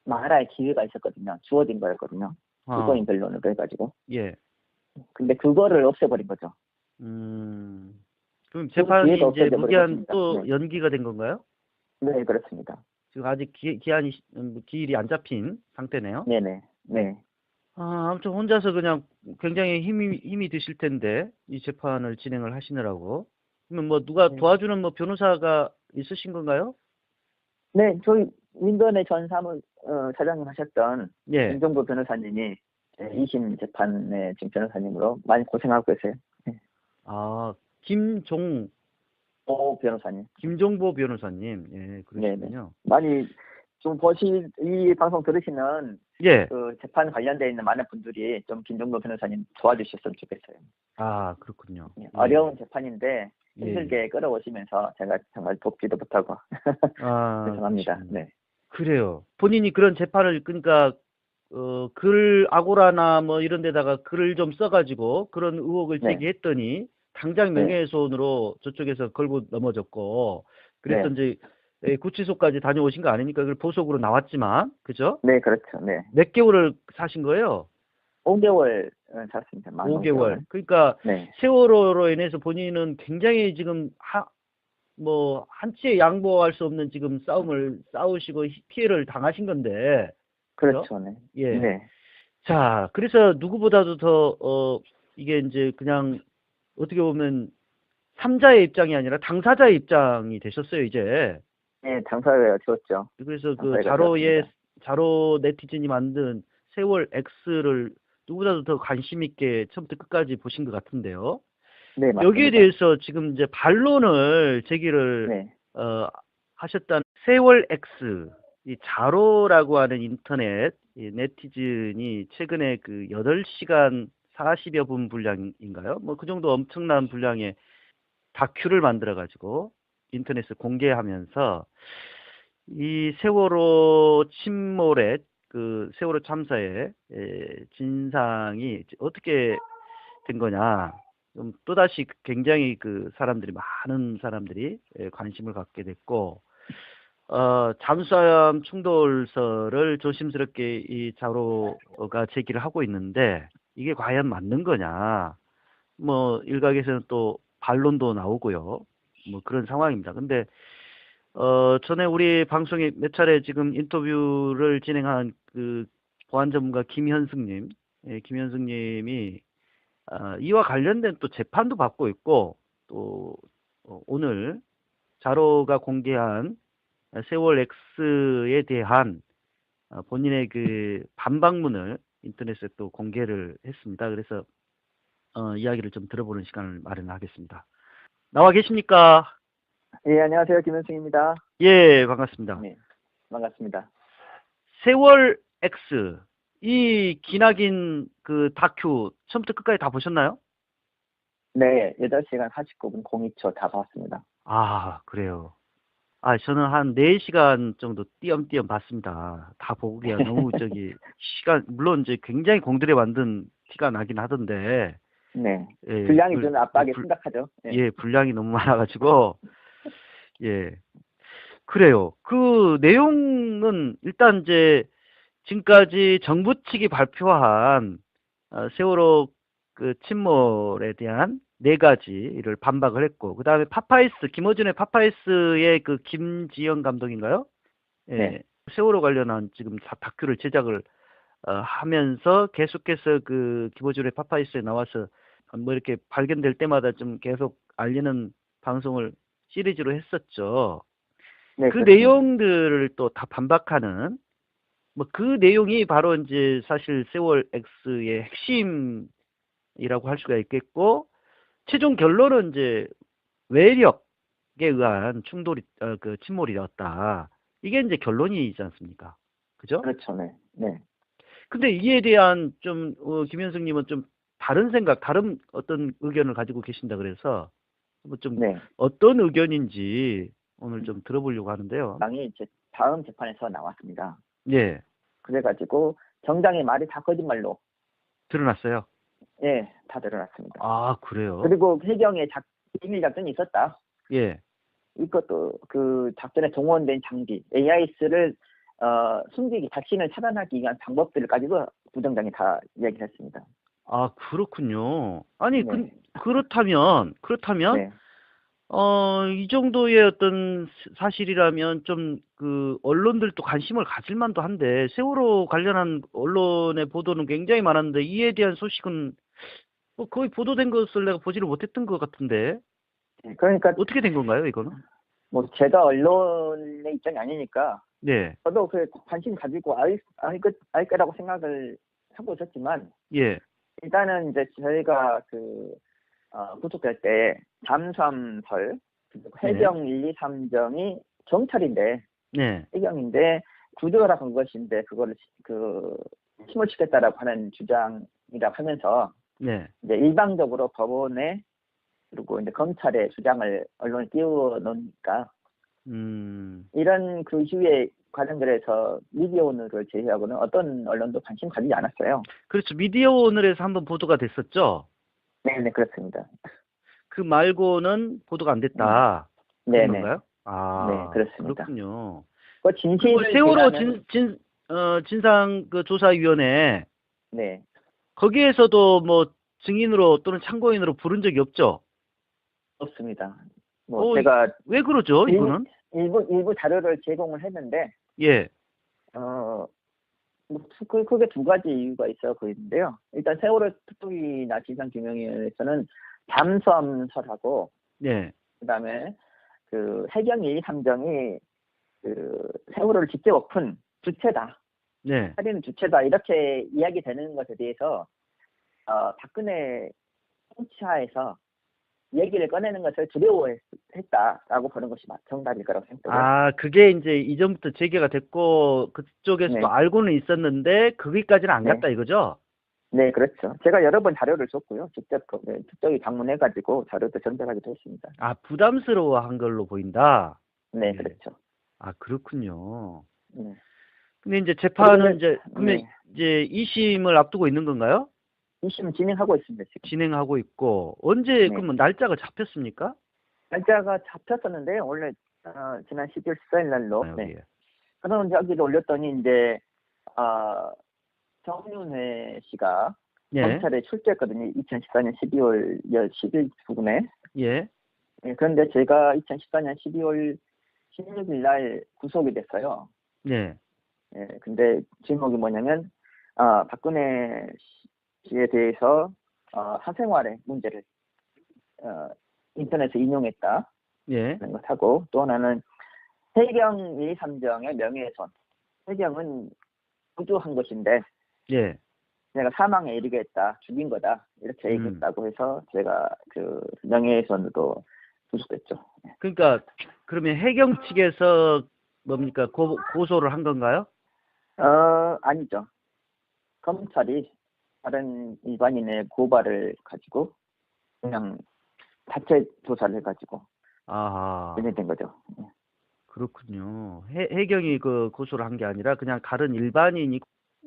말할 기회가 있었거든요. 주어진 거였거든요. 피고인 변론으로 해가지고. 예. 근데 그거를 없애버린 거죠. 그럼 재판이 기회가 이제 없어져 무기한 버렸습니다. 또 네. 연기가 된 건가요? 네, 그렇습니다. 지금 아직 기일이 안 잡힌 상태네요. 네네. 네. 아무튼 혼자서 그냥 굉장히 힘이 드실 텐데, 이 재판을 진행을 하시느라고. 그러면 뭐 누가 도와주는 뭐 변호사가 있으신 건가요? 네, 저희 민변의 전 사장님 하셨던 예. 김종보 변호사님이 2심 재판의 지금 변호사님으로 많이 고생하고 계세요. 네. 아, 김종보 변호사님. 변호사님. 예, 그러시군요. 많이 좀 이 방송 들으시는 예. 그 재판 관련되어 있는 많은 분들이 좀 김종보 변호사님 도와주셨으면 좋겠어요. 아, 그렇군요. 예. 어려운 재판인데 힘들게 예. 끌어오시면서 제가 정말 돕지도 못하고 죄송합니다. 그러시군요. 네. 그래요. 본인이 그런 재판을 그러니까 글 아고라나 뭐 이런 데다가 글을 좀 써가지고 그런 의혹을 네. 제기했더니 당장 명예훼손으로 저쪽에서 걸고 넘어졌고 그래서 네. 이제 구치소까지 다녀오신 거 아닙니까? 그 보석으로 나왔지만 그죠? 네, 그렇죠. 네. 몇 개월을 사신 거예요? 5개월 잤습니다. 5개월. 그러니까 네. 세월호로 인해서 본인은 굉장히 지금 한치의 양보할 수 없는 지금 싸움을 싸우시고 피해를 당하신 건데. 그렇죠. 네. 예. 네. 자, 그래서 누구보다도 더, 이게 이제 그냥 어떻게 보면 3자의 입장이 아니라 당사자의 입장이 되셨어요, 이제. 네, 당사자가 지웠죠. 그래서 그 당사자가 자로 네티즌이 만든 세월 X를 누구보다도 더 관심 있게 처음부터 끝까지 보신 것 같은데요. 네, 맞습니다. 여기에 대해서 지금 이제 반론을 제기를 네. 하셨다는 세월 X, 이 자로라고 하는 인터넷 이 네티즌이 최근에 그 8시간 40여 분 분량인가요? 뭐 그 정도 엄청난 분량의 다큐를 만들어 가지고 인터넷에 공개하면서 이 세월호 침몰의 그 세월호 참사의 진상이 어떻게 된 거냐. 좀 또다시 굉장히 그 많은 사람들이 관심을 갖게 됐고, 잠수함 충돌설을 조심스럽게 이 자로가 제기를 하고 있는데, 이게 과연 맞는 거냐. 뭐, 일각에서는 또 반론도 나오고요. 뭐 그런 상황입니다. 근데, 전에 우리 방송에 몇 차례 지금 인터뷰를 진행한 그 보안 전문가 김현승님, 김현승님이 이와 관련된 또 재판도 받고 있고, 또 오늘 자로가 공개한 세월 X에 대한 본인의 그 반박문을 인터넷에 또 공개를 했습니다. 그래서 이야기를 좀 들어보는 시간을 마련하겠습니다. 나와 계십니까? 예, 안녕하세요. 김현승입니다. 예, 반갑습니다. 네, 반갑습니다. 세월 X, 이 기나긴 그 다큐 처음부터 끝까지 다 보셨나요? 네, 8시간 49분 02초 다 봤습니다. 아, 그래요. 저는 한 4시간 정도 띄엄띄엄 봤습니다. 다 보기가 너무 물론 이제 굉장히 공들여 만든 티가 나긴 하던데, 네, 예, 분량이 주는 압박이 심각하죠. 예. 예, 분량이 너무 많아가지고, 예, 그래요. 그 내용은 일단 이제 지금까지 정부 측이 발표한 세월호 그 침몰에 대한 4가지를 반박을 했고, 그 다음에 김어준의 파파이스의 그 김지영 감독인가요? 예, 네. 세월호 관련한 지금 다큐를 제작을 하면서 계속해서 그 김어준의 파파이스에 나와서 뭐 이렇게 발견될 때마다 좀 계속 알리는 방송을 시리즈로 했었죠. 네, 그 그렇습니다. 내용들을 또 다 반박하는 뭐 그 내용이 바로 이제 사실 세월 X의 핵심이라고 할 수가 있겠고, 최종 결론은 이제 외력에 의한 그 침몰이었다. 이게 이제 결론이지 않습니까? 그죠? 그렇죠. 네. 네. 근데 이에 대한 좀 김현승님은 좀 다른 어떤 의견을 가지고 계신다 그래서 뭐 좀 네. 어떤 의견인지 오늘 좀 들어보려고 하는데요. 당이 이제 다음 재판에서 나왔습니다. 예, 그래가지고 정당의 말이 다 거짓말로, 드러났어요. 예, 다 드러났습니다. 아, 그래요? 그리고 해경에 비밀 작전이 있었다. 예. 이것도 그 작전에 동원된 장비, AIS를 숨기기, 자신을 차단하기 위한 방법들을 가지고 부정장이 다 이야기를 했습니다. 아, 그렇군요. 아니, 네. 그렇다면, 네. 이 정도의 어떤 사실이라면 좀 그 언론들도 관심을 가질 만도 한데, 세월호 관련한 언론의 보도는 굉장히 많았는데, 이에 대한 소식은 뭐 거의 보도된 것을 내가 보지를 못했던 것 같은데, 그러니까 어떻게 된 건가요, 이거는? 뭐 제가 언론의 입장이 아니니까 네, 저도 그 관심 가지고 알 거라고 생각을 하고 있었지만, 예, 일단은 이제 저희가 그 구속될 때 잠수함설 그리고 네, 해경 1, 2, 3정이 경찰인데, 네, 해경인데 구조라 한 것인데 그거를 침몰시켰다라고 하는 주장이라고 하면서 네, 이제 일방적으로 법원에 그리고 이제 검찰의 주장을 언론에 띄워놓으니까, 이런 그 이후에 관련돼서 미디어오늘을 제외하고는 어떤 언론도 관심 가지지 않았어요. 그렇죠. 미디어 오늘에서 한번 보도가 됐었죠. 네네, 그렇습니다. 그 말고는 보도가 안 됐다. 그런 네네. 건가요? 네, 아, 그렇습니다. 그렇군요. 그 그리고 진실을 세월호 제기하는, 진상 그 조사위원회, 네, 거기에서도 뭐 증인으로 또는 참고인으로 부른 적이 없죠? 없습니다. 뭐 이- 제가 왜 그러죠, 이거는? 일부 자료를 제공을 했는데, 예, 크게 2가지 이유가 있어 보이는데요. 일단 세월호 특별이나 진상규명위원회에서는 잠수함설하고, 네, 그다음에 그 해경 1, 3정이 그 세월호를 직접 엎은 주체다, 네. 살인은 주체다, 이렇게 이야기되는 것에 대해서 박근혜 통치하에서 얘기를 꺼내는 것을 두려워했다라고 보는 것이 정답일 거라고 생각해요. 아, 그게 이제 이전부터 제기가 됐고, 그쪽에서도 네, 알고는 있었는데, 거기까지는 안 네, 갔다 이거죠? 네, 그렇죠. 제가 여러 번 자료를 줬고요. 직접 특정이 방문해가지고 자료도 전달하기도 했습니다. 아, 부담스러워한 걸로 보인다? 네, 예. 그렇죠. 아, 그렇군요. 네. 근데 이제 그리고 재판은 그러면 네, 이제 2심을 앞두고 있는 건가요? 2심 진행하고 있습니다, 지금. 진행하고 있고, 언제, 네. 그러면 날짜가 잡혔습니까? 날짜가 잡혔었는데요. 원래 지난 12월 14일 날로. 아, 네. 여기에. 그런 이야기를 올렸더니 이제 정윤회 씨가 예, 검찰에 출두했거든요. 2014년 12월 10일 부근에. 예, 네, 그런데 제가 2014년 12월 16일 날 구속이 됐어요. 네, 예, 근데 제목이 뭐냐면 박근혜 씨에 대해서 사생활의 문제를 인터넷에 인용했다. 예. 하는 것하고 또 하나는 해경 1, 3정의 명예훼손. 해경은 구조한 것인데 예. 내가 사망에 이르게 했다, 죽인 거다 이렇게 얘기했다고 해서 제가 그 명예훼손으로 구속됐죠. 그러니까 그러면 해경 측에서 뭡니까 고소를 한 건가요? 아니죠. 검찰이 다른 일반인의 고발을 가지고 그냥 자체 조사를 해가지고 아, 진행된 거죠. 그렇군요. 해경이 그 고소를 한 게 아니라 그냥 다른 일반인이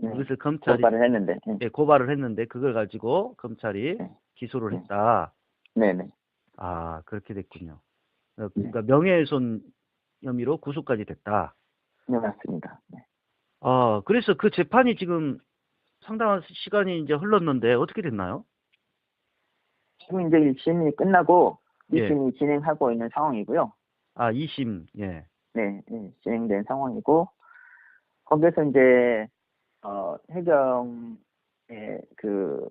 네. 이것을 검찰이 고발을 했는데. 예, 고발을 했는데 그걸 가지고 검찰이 네. 기소를 네. 했다. 네네. 아, 그렇게 됐군요. 네. 그러니까 명예훼손 혐의로 구속까지 됐다. 네, 맞습니다. 네. 아, 그래서 그 재판이 지금 상당한 시간이 이제 흘렀는데 어떻게 됐나요? 지금 이제 1심이 끝나고 예. 2심이 진행하고 있는 상황이고요. 아, 2심. 예. 네, 진행된 상황이고 거기서 이제 해경의 그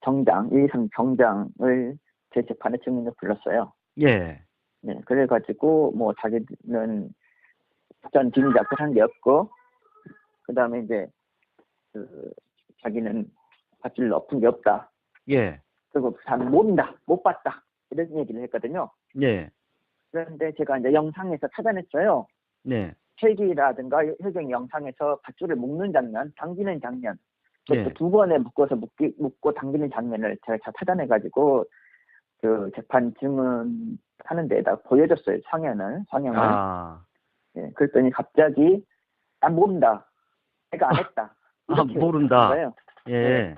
정장, 1심 정장을 제 재판에 증인으로 불렀어요. 예. 네, 그래가지고 뭐 자기는 전 비밀 작성한 게 없고 그 다음에 이제 그 자기는 밧줄 엎은 게 없다. 예. 그리고 잘 모른다, 못 봤다 이런 얘기를 했거든요. 예. 그런데 제가 이제 영상에서 찾아냈어요. 네. 헬기라든가 해경 영상에서 밧줄을 묶는 장면, 당기는 장면, 예. 그것도 두 번에 묶어서 묶고 당기는 장면을 제가 다 찾아내가지고 그 재판 증언하는 데에다 보여줬어요. 상영을. 아. 예, 그랬더니 갑자기 난 모른다. 내가 안 했다. 아, 이렇게 모른다. 하는 거예요. 예.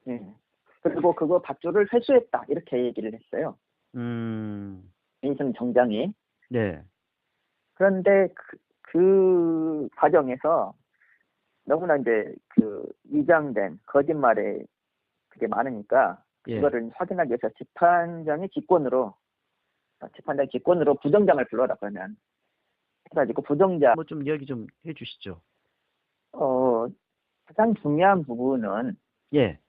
예. 그리고 그거 밧줄을 회수했다. 이렇게 얘기를 했어요. 음. 민선 정장이. 네. 그런데 그 과정에서 너무나 이제 그 위장된 거짓말에 그게 많으니까 예. 그거를 확인하기 위해서 재판장이 직권으로 부정장을 불러라 그러면 해가지고 부정장 뭐 좀 이야기 좀 해주시죠. 가장 중요한 부분은 예.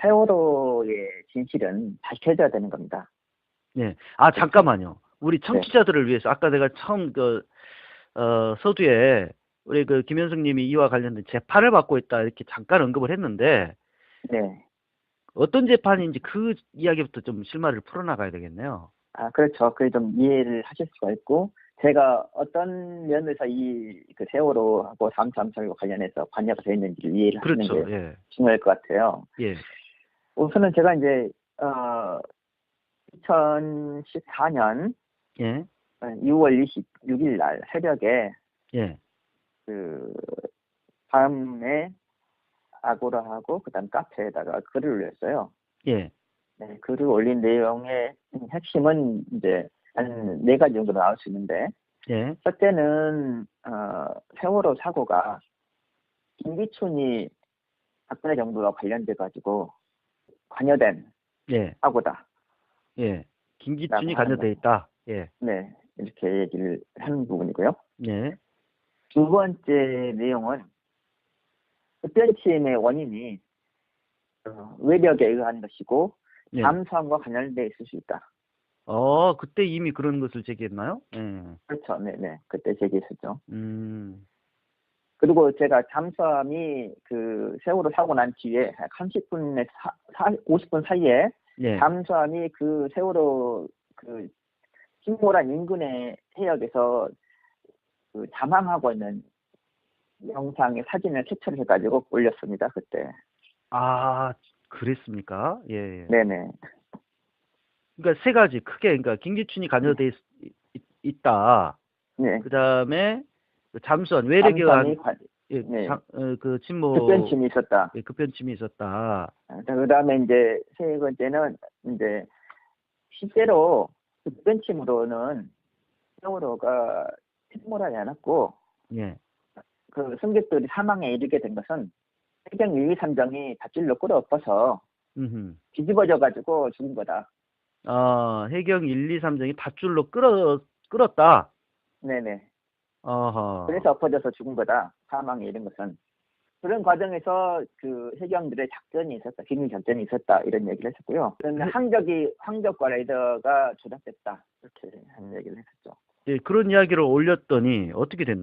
세월호의 진실은 밝혀져야 되는 겁니다. 예. 아, 잠깐만요. 우리 청취자들을 위해서 아까 내가 처음 서두에 우리 그 김현승 님이 이와 관련된 재판을 받고 있다 이렇게 잠깐 언급을 했는데 네. 어떤 재판인지 그 이야기부터 좀 실마리를 풀어나가야 되겠네요. 그렇죠. 그게 좀 이해를 하실 수가 있고 제가 어떤 면에서 그 세월호하고 잠수함과 관련해서 관여가 되어 있는지를 이해를 그렇죠. 하는 게 예. 중요할 것 같아요. 예. 우선은 제가 이제 2014년 예. 6월 26일 날 새벽에 예. 그 밤에 아고라하고 그다음 카페에다가 글을 올렸어요. 예. 네, 글을 올린 내용의 핵심은 이제 한 4가지 정도 나올 수 있는데 예. 첫째는 세월호 사고가 김기춘이 박근혜 정부와 관련돼 가지고 관여된 예. 사고다. 예. 김기춘이 관여돼 있다. 예. 네, 이렇게 얘기를 하는 부분이고요. 예. 두 번째 내용은 흡연침의 원인이 외력에 의한 것이고 예. 잠수함과 관련돼 있을 수 있다. 그때 이미 그런 것을 제기했나요? 예. 그렇죠. 네네. 그때 제기했었죠. 음. 그리고 제가 잠수함이 그 세월호 사고 난 뒤에 30분에서 50분 사이에 예. 잠수함이 그 세월호 그 침몰한 인근의 해역에서 그 잠항하고 있는 영상의 사진을 캡처를 해가지고 올렸습니다. 그때. 아, 그랬습니까? 예. 예. 네네. 그러니까 세 가지 크게 그러니까 김기춘이 관여돼 있다. 네. 그다음에 그 잠수함 외력에 의한 네. 그 침몰 급변침이 있었다. 예, 급변침이 있었다. 그다음에 이제 세 번째는 이제 실제로 급변침으로는 세월호가 침몰하지 않았고 예. 그 승객들이 사망에 이르게 된 것은 해경 1, 2, 3정이 밧줄로 끌어엎어서 음흠. 뒤집어져 가지고 죽은 거다. 해경 1, 2, 3정이 밧줄로 끌었다. 네네. 어허. 그래서 엎어져서 죽은 거다. 사망에 이른 것은. 그런 과정에서 그 해경들의 작전이 있었다, 기밀 작전이 있었다 이런 얘기를 했었고요. 그런데 항적과 레이더가 조작됐다 이렇게 하는 얘기를 했었죠. 예, 그런 이야기를 올렸더니 어떻게 됐나요?